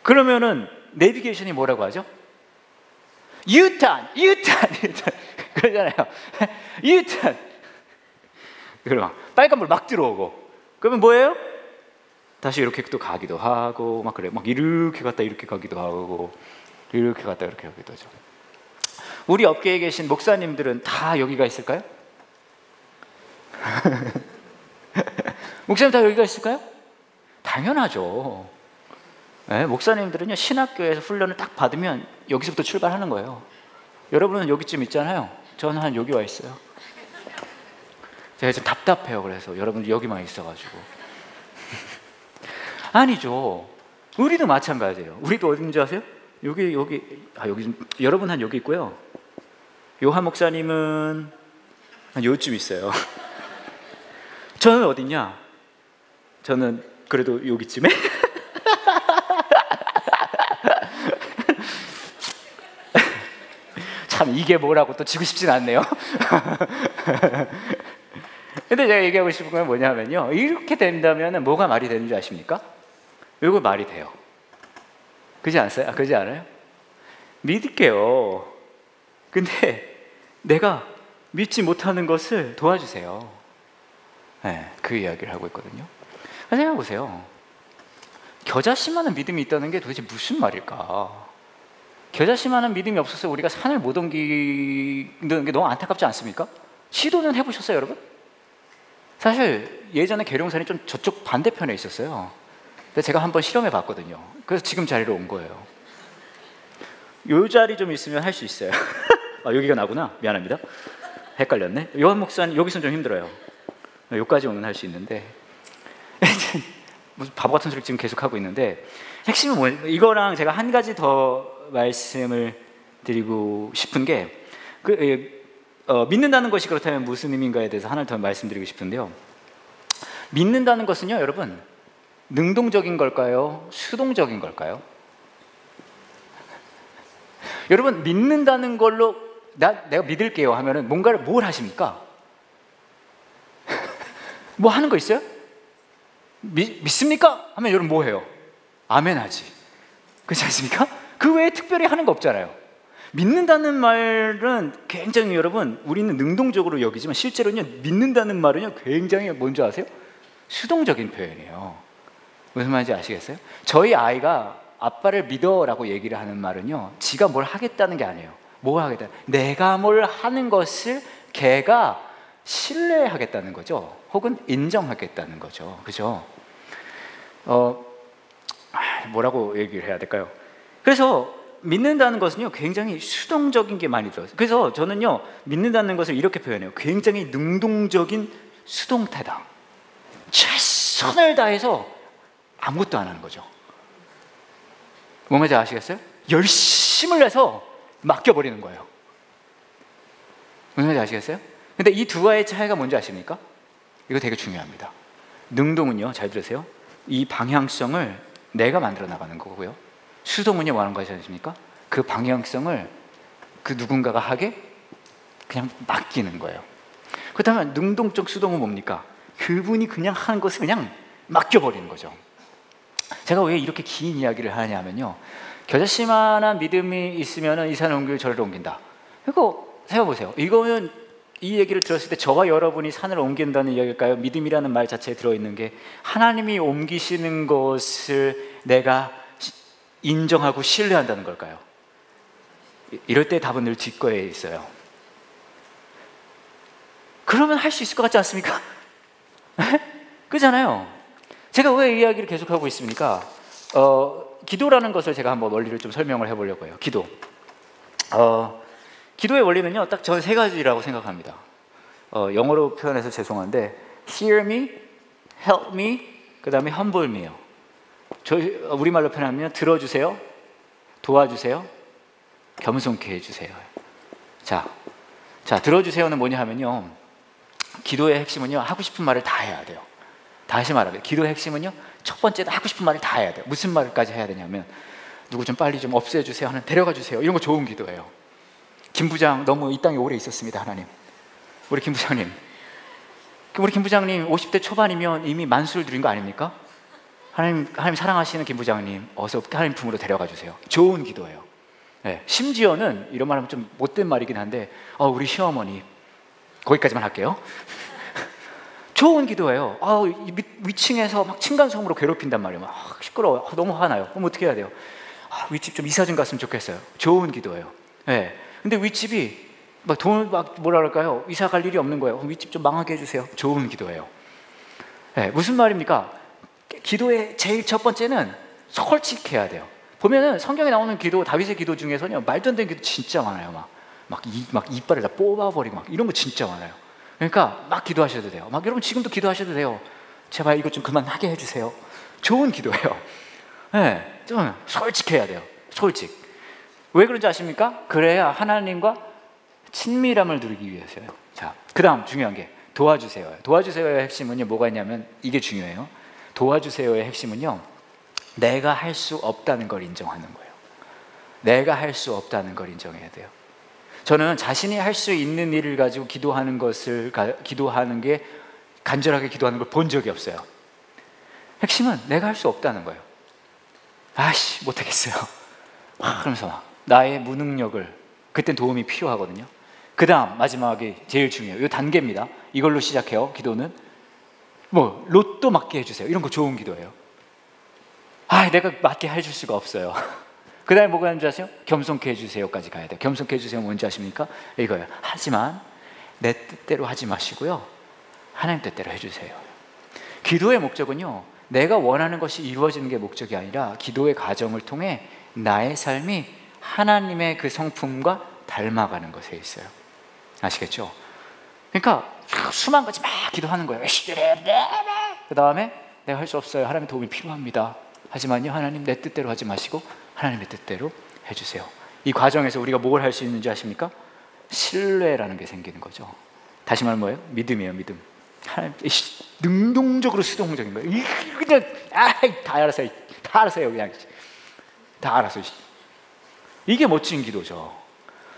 그러면은 내비게이션이 뭐라고 하죠? 유턴 그러잖아요. 유턴. 그럼 빨간불 막 들어오고, 그러면 뭐예요? 다시 이렇게 또 가기도 하고, 막 그래. 막 이렇게 갔다 이렇게 가기도 하고, 이렇게 갔다 이렇게 가기도 하죠. 우리 업계에 계신 목사님들은 다 여기가 있을까요? 목사님 다 여기가 있을까요? 당연하죠. 네, 목사님들은요, 신학교에서 훈련을 딱 받으면 여기서부터 출발하는 거예요. 여러분은 여기쯤 있잖아요. 저는 한 여기 와 있어요. 제가 좀 답답해요. 그래서 여러분 여기만 있어가지고. 아니죠. 우리도 마찬가지예요. 우리도 어딘지 아세요? 여기 여러분 한 여기 있고요. 요한 목사님은 한 요쯤 있어요. 저는 어딨냐? 저는 그래도 여기쯤에. 참 이게 뭐라고 또 지고 싶진 않네요. 근데 제가 얘기하고 싶은 건 뭐냐면요, 이렇게 된다면 뭐가 말이 되는 줄 아십니까? 이거 말이 돼요. 그렇지 않아요? 그렇지 않아요? 믿을게요. 근데 내가 믿지 못하는 것을 도와주세요. 네, 그 이야기를 하고 있거든요. 생각해보세요. 겨자씨만한 믿음이 있다는 게 도대체 무슨 말일까? 겨자씨만한 믿음이 없어서 우리가 산을 못 옮기는 게 너무 안타깝지 않습니까? 시도는 해보셨어요, 여러분? 사실 예전에 계룡산이 좀 저쪽 반대편에 있었어요. 근데 제가 한번 실험해 봤거든요. 그래서 지금 자리로 온 거예요. 요 자리 좀 있으면 할 수 있어요. 여기가 나구나. 미안합니다. 헷갈렸네. 요한 목사님 여기서는 좀 힘들어요. 여기까지 오면 할 수 있는데 무슨 바보 같은 소리 지금 계속 하고 있는데, 핵심은 뭐예요? 이거랑 제가 한 가지 더 말씀을 드리고 싶은 게, 믿는다는 것이 그렇다면 무슨 의미인가에 대해서 하나를 더 말씀드리고 싶은데요. 믿는다는 것은요, 여러분, 능동적인 걸까요? 수동적인 걸까요? 여러분, 믿는다는 걸로 내가 믿을게요 하면은 뭔가를 뭘 하십니까? 뭐 하는 거 있어요? 믿습니까? 하면 여러분 뭐 해요? 아멘 하지. 그렇지 않습니까? 그 외에 특별히 하는 거 없잖아요. 믿는다는 말은 굉장히, 여러분, 우리는 능동적으로 여기지만 실제로는요, 믿는다는 말은요 굉장히 뭔지 아세요? 수동적인 표현이에요. 무슨 말인지 아시겠어요? 저희 아이가 아빠를 믿어라고 얘기를 하는 말은요, 지가 뭘 하겠다는 게 아니에요. 뭐 하겠다? 내가 뭘 하는 것을 걔가 신뢰하겠다는 거죠. 혹은 인정하겠다는 거죠. 그죠? 뭐라고 얘기를 해야 될까요? 그래서 믿는다는 것은요 굉장히 수동적인 게 많이 들어요. 그래서 저는요 믿는다는 것을 이렇게 표현해요. 굉장히 능동적인 수동태다. 최선을 다해서 아무것도 안 하는 거죠. 뭔지 아시겠어요? 열심을 내서 맡겨버리는 거예요. 뭔지 아시겠어요? 근데 이 두 가지의 차이가 뭔지 아십니까? 이거 되게 중요합니다. 능동은요, 잘 들으세요, 이 방향성을 내가 만들어 나가는 거고요, 수동은요 뭐 하는 거지 않습니까? 그 방향성을 그 누군가가 하게 그냥 맡기는 거예요. 그렇다면 능동적 수동은 뭡니까? 그분이 그냥 하는 것을 그냥 맡겨버리는 거죠. 제가 왜 이렇게 긴 이야기를 하냐면요, 겨자씨만한 믿음이 있으면 이 산을 옮기고 저를 옮긴다. 이거 생각해보세요. 이거는 이 얘기를 들었을 때 저와 여러분이 산을 옮긴다는 이야기일까요? 믿음이라는 말 자체에 들어있는 게 하나님이 옮기시는 것을 내가 인정하고 신뢰한다는 걸까요? 이럴 때 답은 늘 뒷거에 있어요. 그러면 할 수 있을 것 같지 않습니까? 그잖아요. 제가 왜 이 이야기를 계속하고 있습니까? 기도라는 것을 제가 한번 원리를 좀 설명을 해보려고 해요. 기도. 기도의 원리는요, 딱 저는 세 가지라고 생각합니다. 영어로 표현해서 죄송한데, hear me, help me, 그 다음에 humble me요. 우리말로 표현하면 들어주세요, 도와주세요, 겸손케 해주세요. 자, 들어주세요는 뭐냐 하면요, 기도의 핵심은요, 하고 싶은 말을 다 해야 돼요. 다시 말하면 기도의 핵심은요, 첫 번째는 하고 싶은 말을 다 해야 돼요. 무슨 말까지 해야 되냐면, 누구 좀 빨리 좀 없애주세요 하는, 데려가 주세요, 이런 거 좋은 기도예요. 김 부장 너무 이 땅에 오래 있었습니다. 하나님, 우리 김 부장님, 우리 김 부장님 50대 초반이면 이미 만수를 누린 거 아닙니까? 하나님 사랑하시는 김 부장님 어서 하나님 품으로 데려가 주세요. 좋은 기도예요. 네, 심지어는 이런 말하면 좀 못된 말이긴 한데, 우리 시어머니, 거기까지만 할게요. 좋은 기도예요. 위층에서 막 층간소음으로 괴롭힌단 말이에요. 막 시끄러워요. 너무 화나요. 그럼 어떻게 해야 돼요? 윗집 좀 이사 좀 갔으면 좋겠어요. 좋은 기도예요. 네. 근데 윗집이 막 돈 뭐라 그럴까요? 이사 갈 일이 없는 거예요. 윗집 좀 망하게 해주세요. 좋은 기도예요. 네. 무슨 말입니까? 기도의 제일 첫 번째는 솔직해야 돼요. 보면은 성경에 나오는 기도, 다윗의 기도 중에서는요, 말도 안 되는 기도 진짜 많아요. 막 이빨을 다 뽑아버리고 막 이런 거 진짜 많아요. 그러니까 막 기도하셔도 돼요. 막 여러분 지금도 기도하셔도 돼요. 제발 이거 좀 그만하게 해주세요. 좋은 기도예요. 네, 좀 솔직해야 돼요. 솔직. 왜 그런지 아십니까? 그래야 하나님과 친밀함을 누리기 위해서요. 자, 그 다음 중요한 게 도와주세요. 도와주세요의 핵심은요, 뭐가 있냐면 이게 중요해요. 도와주세요의 핵심은요, 내가 할 수 없다는 걸 인정하는 거예요. 내가 할 수 없다는 걸 인정해야 돼요. 저는 자신이 할 수 있는 일을 가지고 기도하는 게, 간절하게 기도하는 걸 본 적이 없어요. 핵심은 내가 할 수 없다는 거예요. 못하겠어요. 그러면서 막 나의 무능력을, 그땐 도움이 필요하거든요. 그 다음 마지막이 제일 중요해요. 이 단계입니다. 이걸로 시작해요. 기도는 로또 맞게 해주세요. 이런 거 좋은 기도예요. 내가 맞게 해줄 수가 없어요. 그 다음에 뭐가 있는지 아세요? 겸손케 해주세요까지 가야 돼요. 겸손케 해주세요 뭔지 아십니까? 이거예요. 하지만 내 뜻대로 하지 마시고요, 하나님 뜻대로 해주세요. 기도의 목적은요, 내가 원하는 것이 이루어지는 게 목적이 아니라 기도의 과정을 통해 나의 삶이 하나님의 그 성품과 닮아가는 것에 있어요. 아시겠죠? 그러니까 수만 가지 막 기도하는 거예요. 그 다음에 내가 할 수 없어요, 하나님의 도움이 필요합니다. 하지만요, 하나님 내 뜻대로 하지 마시고 하나님의 뜻대로 해주세요. 이 과정에서 우리가 뭘 할 수 있는지 아십니까? 신뢰라는 게 생기는 거죠. 다시 말하면 뭐예요? 믿음이에요. 믿음. 하나님 능동적으로 수동적인 거예요. 그냥 다 알아서요. 다 알아서요. 그냥 다 알아서. 이게 멋진 기도죠.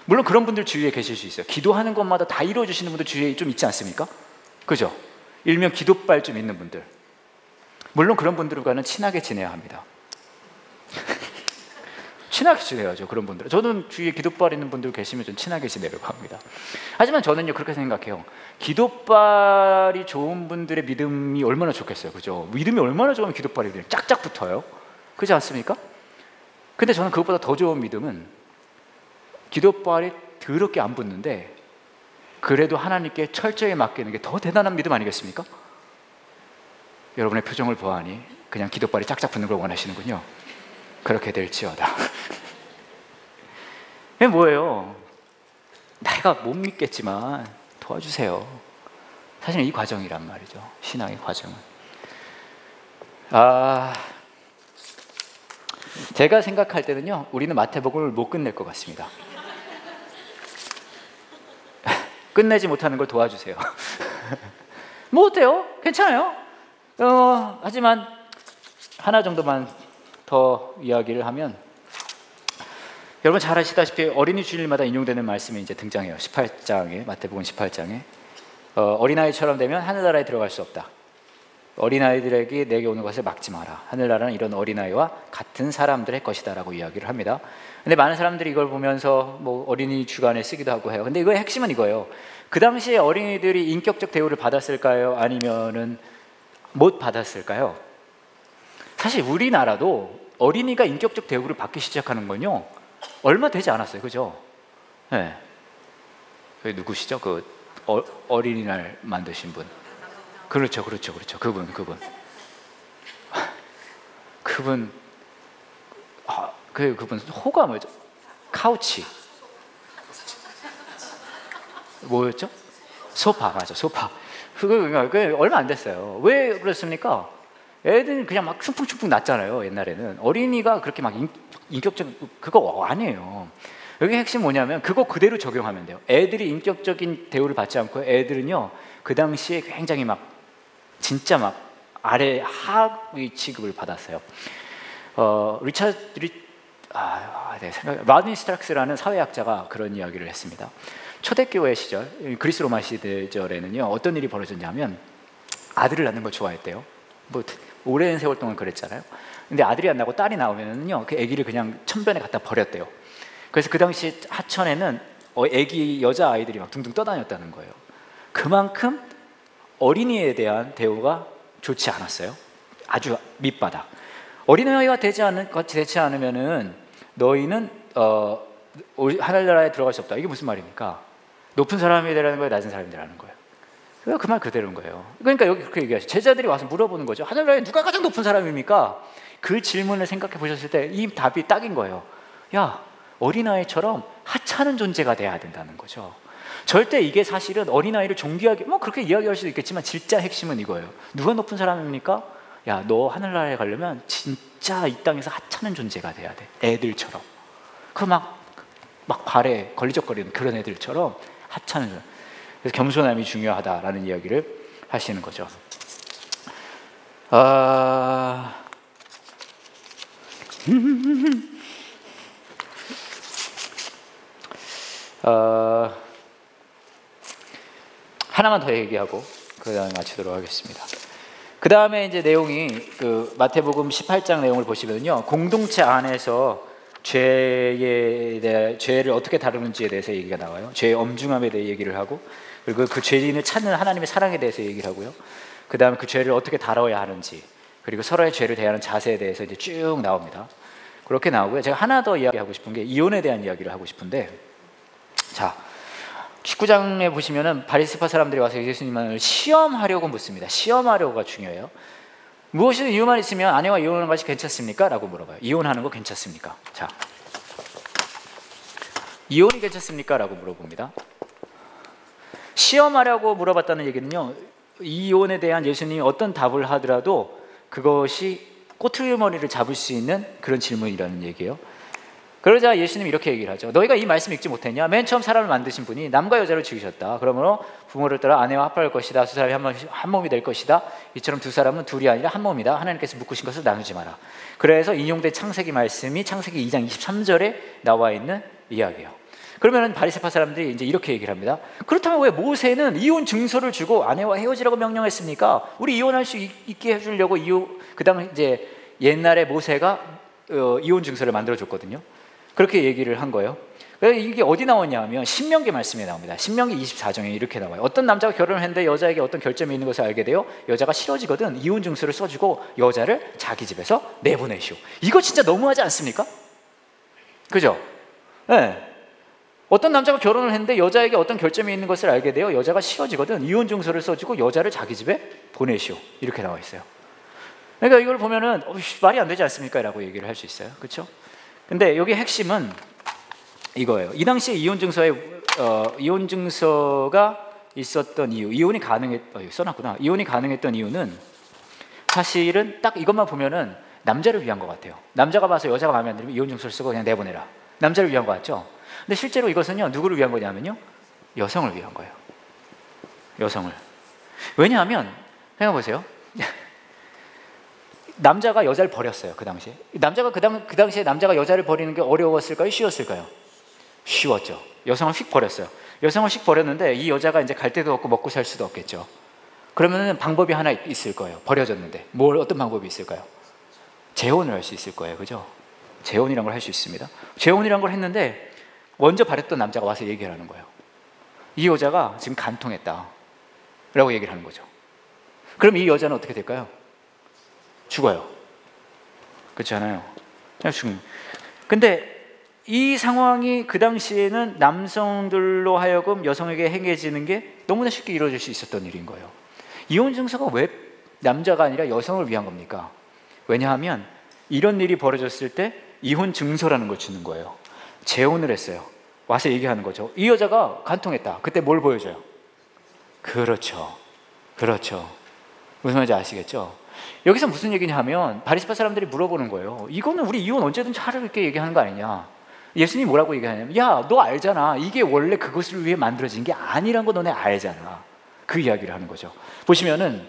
물론 그런 분들 주위에 계실 수 있어요. 기도하는 것마다 다 이루어주시는 분들 주위에 좀 있지 않습니까? 그죠? 일명 기도빨 좀 있는 분들. 물론 그런 분들과는 친하게 지내야 합니다. 친하게 지내야죠, 그런 분들. 저는 주위에 기도빨 있는 분들 계시면 좀 친하게 지내려고 합니다. 하지만 저는요, 그렇게 생각해요. 기도빨이 좋은 분들의 믿음이 얼마나 좋겠어요, 그죠? 믿음이 얼마나 좋으면 기도빨이 그냥 짝짝 붙어요. 그렇지 않습니까? 근데 저는 그것보다 더 좋은 믿음은 기도빨이 더럽게 안 붙는데 그래도 하나님께 철저히 맡기는 게 더 대단한 믿음 아니겠습니까? 여러분의 표정을 보아하니 그냥 기도빨이 짝짝 붙는 걸 원하시는군요. 그렇게 될지어다. 이게 뭐예요? 내가 못 믿겠지만 도와주세요. 사실 이 과정이란 말이죠. 신앙의 과정은. 제가 생각할 때는요, 우리는 마태복음을 못 끝낼 것 같습니다. 끝내지 못하는 걸 도와주세요. 뭐 어때요? 괜찮아요. 하지만 하나 정도만 더 이야기를 하면, 여러분 잘 아시다시피 어린이 주일마다 인용되는 말씀이 이제 등장해요. 18장에, 마태복음 18장에 어린아이처럼 되면 하늘나라에 들어갈 수 없다. 어린아이들에게 내게 오는 것을 막지 마라. 하늘나라는 이런 어린아이와 같은 사람들의 것이다 라고 이야기를 합니다. 근데 많은 사람들이 이걸 보면서 뭐 어린이 주간에 쓰기도 하고 해요. 근데 이거의 핵심은 이거예요. 그 당시에 어린이들이 인격적 대우를 받았을까요? 아니면은 못 받았을까요? 사실 우리나라도 어린이가 인격적 대우를 받기 시작하는 건요 얼마 되지 않았어요. 그죠? 네. 그 누구시죠? 그 어린이날 만드신 분. 그렇죠. 그분 호가 뭐죠? 카우치. 뭐였죠? 소파. 맞아, 소파. 그거 얼마 안 됐어요. 왜 그렇습니까? 애들은 그냥 막 춤풍춤풍 났잖아요. 옛날에는 어린이가 그렇게 막 인격적 그거 아니에요. 여기 핵심 뭐냐면 그거 그대로 적용하면 돼요. 애들이 인격적인 대우를 받지 않고 애들은요 그 당시에 굉장히 막 진짜 막 아래 하위 취급을 받았어요. 마딘 스트락스라는 사회학자가 그런 이야기를 했습니다. 초대교회 시절, 그리스 로마 시대절에는요 어떤 일이 벌어졌냐면 아들을 낳는 걸 좋아했대요. 뭐 오랜 세월 동안 그랬잖아요. 근데 아들이 안 나고 딸이 나오면은요 그 아기를 그냥 천변에 갖다 버렸대요. 그래서 그 당시 하천에는 아기 여자 아이들이 막 둥둥 떠다녔다는 거예요. 그만큼 어린이에 대한 대우가 좋지 않았어요. 아주 밑바닥. 어린아이가 되지 않으면은 너희는 하늘나라에 들어갈 수 없다. 이게 무슨 말입니까? 높은 사람이 되라는 거예요, 낮은 사람이 되라는 거예요? 그 말 그대로인 거예요. 그러니까 여기 그렇게 얘기하죠. 제자들이 와서 물어보는 거죠. 하늘나라에 누가 가장 높은 사람입니까? 그 질문을 생각해 보셨을 때 이 답이 딱인 거예요. 야, 어린아이처럼 하찮은 존재가 돼야 된다는 거죠. 절대 이게 사실은 어린아이를 존귀하게 뭐 그렇게 이야기할 수도 있겠지만 진짜 핵심은 이거예요. 누가 높은 사람입니까? 야, 너 하늘나라에 가려면 진짜 이 땅에서 하찮은 존재가 돼야 돼. 애들처럼. 그 막 발에 걸리적거리는 그런 애들처럼 하찮은 존재. 그래서 겸손함이 중요하다라는 이야기를 하시는 거죠. 하나만 더 얘기하고 그 다음에 마치도록 하겠습니다. 그 다음에 이제 내용이 그 마태복음 18장 내용을 보시면요 공동체 안에서 죄를 어떻게 다루는지에 대해서 얘기가 나와요. 죄의 엄중함에 대해 얘기를 하고 그리고 그 죄인을 찾는 하나님의 사랑에 대해서 얘기를 하고요. 그 다음에 그 죄를 어떻게 다뤄야 하는지 그리고 서로의 죄를 대하는 자세에 대해서 이제 쭉 나옵니다. 그렇게 나오고요. 제가 하나 더 이야기하고 싶은 게 이혼에 대한 이야기를 하고 싶은데, 자 19장에 보시면은 바리새파 사람들이 와서 예수님을 시험하려고 묻습니다. 시험하려고가 중요해요. 무엇이든 이유만 있으면 아내와 이혼하는 것이 괜찮습니까? 라고 물어봐요. 이혼하는 거 괜찮습니까? 자, 이혼이 괜찮습니까? 라고 물어봅니다. 시험하려고 물어봤다는 얘기는요 이혼에 대한 예수님이 어떤 답을 하더라도 그것이 꼬투리머리를 잡을 수 있는 그런 질문이라는 얘기예요. 그러자 예수님이 이렇게 얘기를 하죠. 너희가 이 말씀 읽지 못했냐? 맨 처음 사람을 만드신 분이 남과 여자를 지으셨다. 그러므로 부모를 따라 아내와 합할 것이다. 두 사람이 한 몸이 될 것이다. 이처럼 두 사람은 둘이 아니라 한 몸이다. 하나님께서 묶으신 것을 나누지 마라. 그래서 인용된 창세기 말씀이 창세기 2장 23절에 나와 있는 이야기예요. 그러면 바리새파 사람들이 이제 이렇게 얘기를 합니다. 그렇다면 왜 모세는 이혼 증서를 주고 아내와 헤어지라고 명령했습니까? 우리 이혼할 수 있게 해주려고 그다음 이제 옛날에 모세가 이혼 증서를 만들어 줬거든요. 그렇게 얘기를 한 거예요. 이게 어디 나오냐면 신명기 말씀에 나옵니다. 신명기 24장에 이렇게 나와요. 어떤 남자가 결혼을 했는데 여자에게 어떤 결점이 있는 것을 알게 되어 여자가 싫어지거든 이혼 증서를 써주고 여자를 자기 집에서 내보내시오. 이거 진짜 너무하지 않습니까? 그죠? 네. 어떤 남자가 결혼을 했는데 여자에게 어떤 결점이 있는 것을 알게 되어 여자가 싫어지거든 이혼 증서를 써주고 여자를 자기 집에 보내시오. 이렇게 나와 있어요. 그러니까 이걸 보면은 말이 안 되지 않습니까? 라고 얘기를 할 수 있어요. 그렇죠? 근데 여기 핵심은 이거예요. 이 당시에 이혼 증서가 있었던 이유, 이혼이 가능했던 이유는 사실은 딱 이것만 보면은 남자를 위한 것 같아요. 남자가 봐서 여자가 마음에 안 들면 이혼 증서를 쓰고 그냥 내보내라. 남자를 위한 것 같죠? 근데 실제로 이것은요 누구를 위한 거냐면요 여성을 위한 거예요. 여성을. 왜냐하면 생각해보세요. 남자가 여자를 버렸어요. 그 당시에. 남자가 그 당시에 남자가 여자를 버리는 게 어려웠을까요? 쉬웠을까요? 쉬웠죠. 여성을 휙 버렸어요. 여성을 휙 버렸는데 이 여자가 이제 갈 데도 없고 먹고 살 수도 없겠죠. 그러면은 방법이 하나 있을 거예요. 버려졌는데. 어떤 방법이 있을까요? 재혼을 할 수 있을 거예요. 그죠? 재혼이란 걸 할 수 있습니다. 재혼이란 걸 했는데 먼저 버렸던 남자가 와서 얘기를 하는 거예요. 이 여자가 지금 간통했다 라고 얘기를 하는 거죠. 그럼 이 여자는 어떻게 될까요? 죽어요. 그렇지 않아요? 그냥 근데 이 상황이 그 당시에는 남성들로 하여금 여성에게 행해지는 게 너무나 쉽게 이루어질 수 있었던 일인 거예요. 이혼 증서가 왜 남자가 아니라 여성을 위한 겁니까? 왜냐하면 이런 일이 벌어졌을 때 이혼 증서라는 걸 주는 거예요. 재혼을 했어요. 와서 얘기하는 거죠. 이 여자가 간통했다. 그때 뭘 보여줘요? 그렇죠. 무슨 말인지 아시겠죠? 여기서 무슨 얘기냐 하면 바리새파 사람들이 물어보는 거예요. 이거는 우리 이혼 언제든지 하루 이렇게 얘기하는 거 아니냐? 예수님이 뭐라고 얘기하냐면, 야, 너 알잖아. 이게 원래 그것을 위해 만들어진 게 아니란 거 너네 알잖아. 그 이야기를 하는 거죠. 보시면은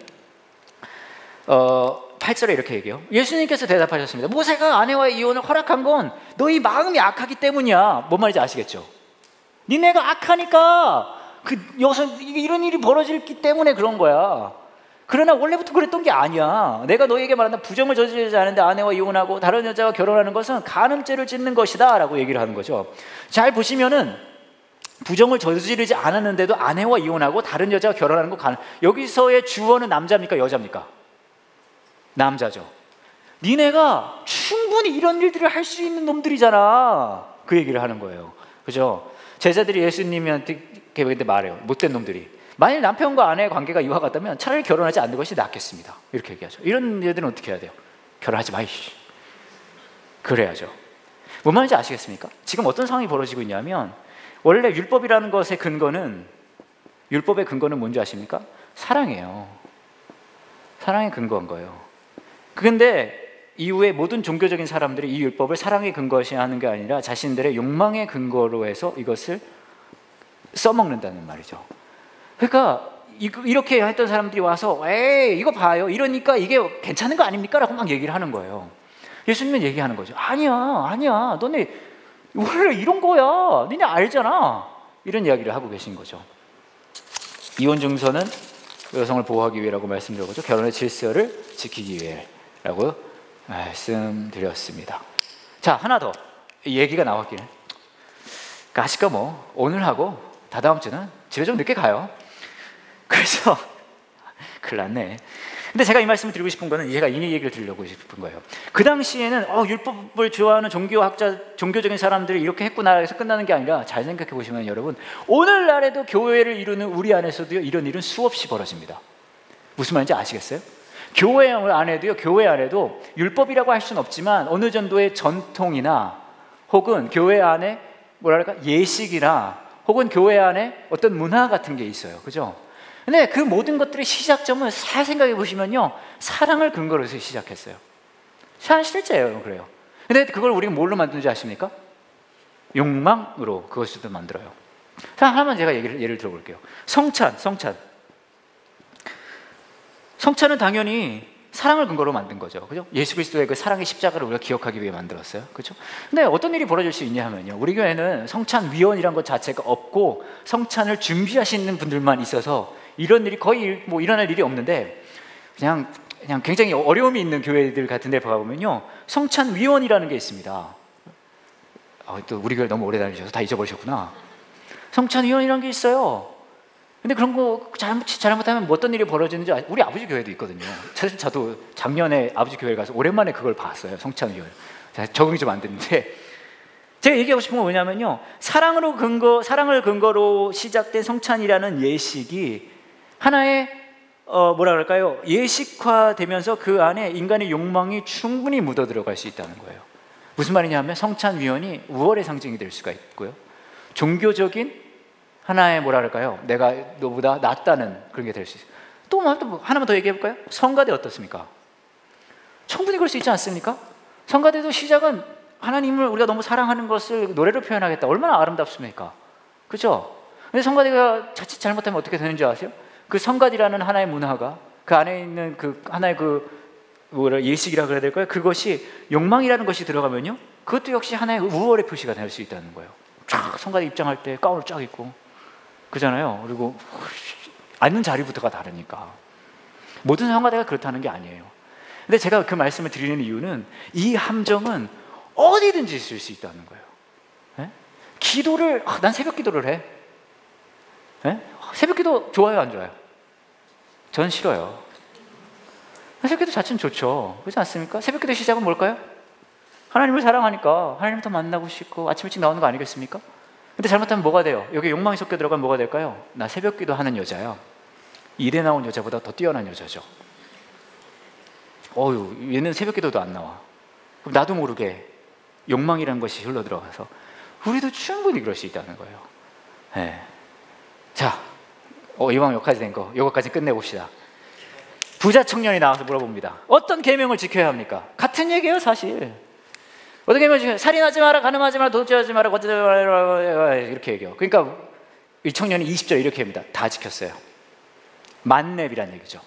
8절에 이렇게 얘기해요. 예수님께서 대답하셨습니다. 모세가 아내와의 이혼을 허락한 건 너희 마음이 악하기 때문이야. 뭔 말인지 아시겠죠? 니네가 악하니까 그 여성 이런 일이 벌어지기 때문에 그런 거야. 그러나 원래부터 그랬던 게 아니야. 내가 너에게 말한다. 부정을 저지르지 않은데 아내와 이혼하고 다른 여자와 결혼하는 것은 간음죄를 짓는 것이다 라고 얘기를 하는 거죠. 잘 보시면은 부정을 저지르지 않았는데도 아내와 이혼하고 다른 여자와 결혼하는 거 여기서의 주어는 남자입니까? 여자입니까? 남자죠. 니네가 충분히 이런 일들을 할 수 있는 놈들이잖아. 그 얘기를 하는 거예요. 그죠? 제자들이 예수님한테 말해요. 못된 놈들이. 만일 남편과 아내의 관계가 이와 같다면 차라리 결혼하지 않는 것이 낫겠습니다. 이렇게 얘기하죠. 이런 애들은 어떻게 해야 돼요? 결혼하지 마. 그래야죠. 뭔 말인지 아시겠습니까? 지금 어떤 상황이 벌어지고 있냐면 원래 율법의 근거는 뭔지 아십니까? 사랑이에요. 사랑에 근거한 거예요. 그런데 이후에 모든 종교적인 사람들이 이 율법을 사랑의 근거시 하는 게 아니라 자신들의 욕망의 근거로 해서 이것을 써먹는다는 말이죠. 그러니까 이렇게 했던 사람들이 와서 에이 이거 봐요. 이러니까 이게 괜찮은 거 아닙니까? 라고 막 얘기를 하는 거예요. 예수님은 얘기하는 거죠. 아니야. 너네 원래 이런 거야. 너네 알잖아. 이런 이야기를 하고 계신 거죠. 이혼 증서는 여성을 보호하기 위해라고 말씀드렸죠. 결혼의 질서를 지키기 위해라고 말씀드렸습니다. 자, 하나 더 얘기가 나왔기는. 아시까 뭐 오늘 하고 다다음 주는 집에 좀 늦게 가요. 그래서 큰일 났네. 근데 제가 이 말씀을 드리고 싶은 거는 제가 이 얘기를 드리려고 싶은 거예요. 그 당시에는 율법을 좋아하는 종교적인 사람들이 이렇게 했구나 해서 끝나는 게 아니라 잘 생각해 보시면 여러분 오늘날에도 교회를 이루는 우리 안에서도 이런 일은 수없이 벌어집니다. 무슨 말인지 아시겠어요? 교회 안에도 율법이라고 할 수는 없지만 어느 정도의 전통이나 혹은 교회 안에 예식이나 혹은 교회 안에 어떤 문화 같은 게 있어요. 그죠? 근데 그 모든 것들의 시작점은 잘 생각해 보시면요, 사랑을 근거로 해서 시작했어요. 실제예요. 그래요. 근데 그걸 우리가 뭘로 만드는지 아십니까? 욕망으로 그것을 만들어요. 자, 하나만 제가 예를 들어볼게요. 성찬은 당연히 사랑을 근거로 만든 거죠. 그죠? 예수 그리스도의 그 사랑의 십자가를 우리가 기억하기 위해 만들었어요. 그죠? 근데 어떤 일이 벌어질 수 있냐 하면요, 우리 교회는 성찬위원이란 것 자체가 없고 성찬을 준비하시는 분들만 있어서 이런 일이 거의 일어날 일이 없는데 그냥 굉장히 어려움이 있는 교회들 같은 데 가보면요, 성찬위원이라는 게 있습니다. 또 우리 교회 너무 오래 다니셔서 다 잊어버리셨구나. 성찬위원이라는 게 있어요. 근데 그런 거 잘못하면 어떤 일이 벌어지는지 우리 아버지 교회도 있거든요. 사실 저도 작년에 아버지 교회 가서 오랜만에 그걸 봤어요. 성찬위원. 적응이 좀 안 됐는데 제가 얘기하고 싶은 건 뭐냐면요, 사랑을 근거로 시작된 성찬이라는 예식이 하나의 예식화되면서 그 안에 인간의 욕망이 충분히 묻어 들어갈 수 있다는 거예요. 무슨 말이냐면 성찬위원이 우월의 상징이 될 수가 있고요, 종교적인 하나의 내가 너보다 낫다는 그런 게 될 수 있어요. 또 하나만 더 얘기해 볼까요? 성가대 어떻습니까? 충분히 그럴 수 있지 않습니까? 성가대도 시작은 하나님을 우리가 너무 사랑하는 것을 노래로 표현하겠다. 얼마나 아름답습니까? 그렇죠? 근데 성가대가 자칫 잘못하면 어떻게 되는지 아세요? 그 성가대라는 하나의 문화가 그 안에 있는 그 하나의 그 뭐라 예식이라 그래야 될까요? 그것이 욕망이라는 것이 들어가면요, 그것도 역시 하나의 우월의 표시가 될 수 있다는 거예요. 쫙 성가대 입장할 때 가운을 쫙 입고 그잖아요. 그리고 앉는 자리부터가 다르니까 모든 성가대가 그렇다는 게 아니에요. 근데 제가 그 말씀을 드리는 이유는 이 함정은 어디든지 있을 수 있다는 거예요. 네? 기도를 난 새벽 기도를 해. 네? 새벽 기도 좋아요, 안 좋아요? 전 싫어요. 새벽 기도 자체는 좋죠. 그렇지 않습니까? 새벽 기도 시작은 뭘까요? 하나님을 사랑하니까 하나님을 더 만나고 싶고 아침 일찍 나오는 거 아니겠습니까? 근데 잘못하면 뭐가 돼요? 여기 욕망이 섞여 들어가면 뭐가 될까요? 나 새벽 기도 하는 여자야. 일에 나온 여자보다 더 뛰어난 여자죠. 얘는 새벽 기도도 안 나와. 그럼 나도 모르게 욕망이라는 것이 흘러 들어가서 우리도 충분히 그럴 수 있다는 거예요. 네. 자, 이왕 여기까지 된 거, 이거까지 끝내봅시다. 부자 청년이 나와서 물어봅니다. 어떤 계명을 지켜야 합니까? 같은 얘기예요, 사실. 어떤 계명을 지켜야? 살인하지 마라, 간음하지 마라, 도둑질하지 마라, 거짓하지 마라, 이렇게 얘기해요. 그러니까 이 청년이 20절 이렇게 합니다. 다 지켰어요. 만렙이란 얘기죠.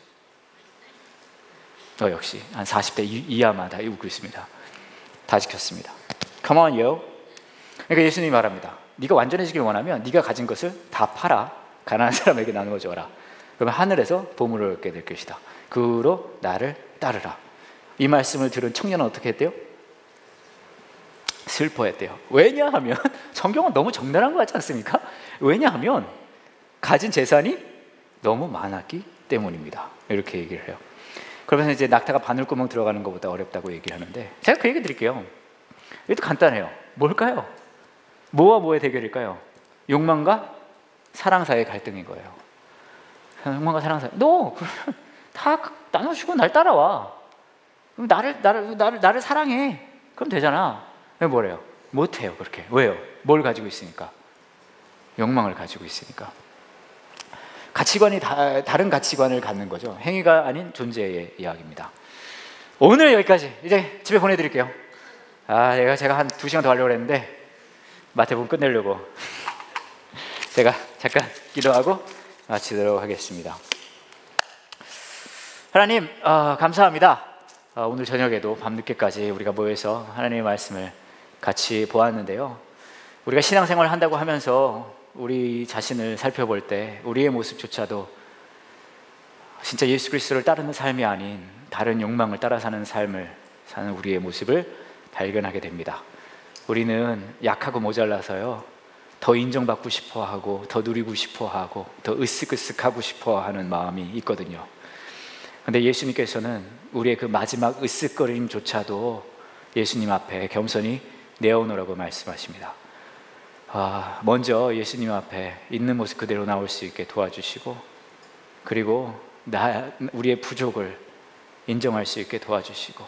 역시 한 40대 이하만 다 웃고 있습니다. 다 지켰습니다. Come on, yo. 그러니까 예수님이 말합니다. 네가 완전해지길 원하면 네가 가진 것을 다 팔아 가난한 사람에게 나누어 줘라. 그러면 하늘에서 보물을 얻게 될 것이다. 그 후로 나를 따르라. 이 말씀을 들은 청년은 어떻게 했대요? 슬퍼했대요. 왜냐하면 성경은 너무 적나라한 거 같지 않습니까? 왜냐하면 가진 재산이 너무 많았기 때문입니다. 이렇게 얘기를 해요. 그러면서 이제 낙타가 바늘구멍 들어가는 것보다 어렵다고 얘기를 하는데, 제가 그 얘기 드릴게요. 이것도 간단해요. 뭘까요? 뭐와 뭐의 대결일까요? 욕망과 사랑 사이의 갈등인 거예요. 욕망과 사랑 사이. 너 그러면 다 나눠주고 날 따라와. 그럼 나를 사랑해. 그럼 되잖아. 왜 뭐래요? 못해요, 그렇게. 왜요? 뭘 가지고 있으니까? 욕망을 가지고 있으니까. 가치관이 다른 가치관을 갖는 거죠. 행위가 아닌 존재의 이야기입니다. 오늘 여기까지. 이제 집에 보내드릴게요. 제가 한 2시간 더 하려고 했는데 마태복음 끝내려고 제가 잠깐 기도하고 마치도록 하겠습니다. 하나님, 감사합니다. 오늘 저녁에도 밤늦게까지 우리가 모여서 하나님의 말씀을 같이 보았는데요, 우리가 신앙생활을 한다고 하면서 우리 자신을 살펴볼 때 우리의 모습조차도 진짜 예수 그리스도를 따르는 삶이 아닌 다른 욕망을 따라 사는 삶을 사는 우리의 모습을 발견하게 됩니다. 우리는 약하고 모자라서요, 더 인정받고 싶어하고 더 누리고 싶어하고 더 으쓱으쓱하고 싶어하는 마음이 있거든요. 그런데 예수님께서는 우리의 그 마지막 으쓱거림조차도 예수님 앞에 겸손히 내어놓으라고 말씀하십니다. 먼저 예수님 앞에 있는 모습 그대로 나올 수 있게 도와주시고, 그리고 우리의 부족을 인정할 수 있게 도와주시고,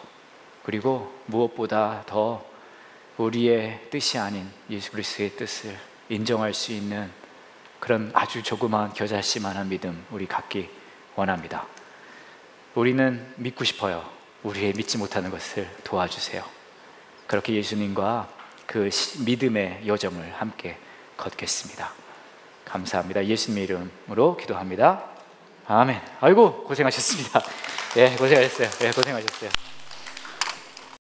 그리고 무엇보다 더 우리의 뜻이 아닌 예수 그리스도의 뜻을 인정할 수 있는 그런 아주 조그마한 겨자씨만한 믿음 우리 갖기 원합니다. 우리는 믿고 싶어요. 우리의 믿지 못하는 것을 도와주세요. 그렇게 예수님과 그 믿음의 여정을 함께 걷겠습니다. 감사합니다. 예수님의 이름으로 기도합니다. 아멘. 아이고 고생하셨습니다. 고생하셨어요. 고생하셨어요.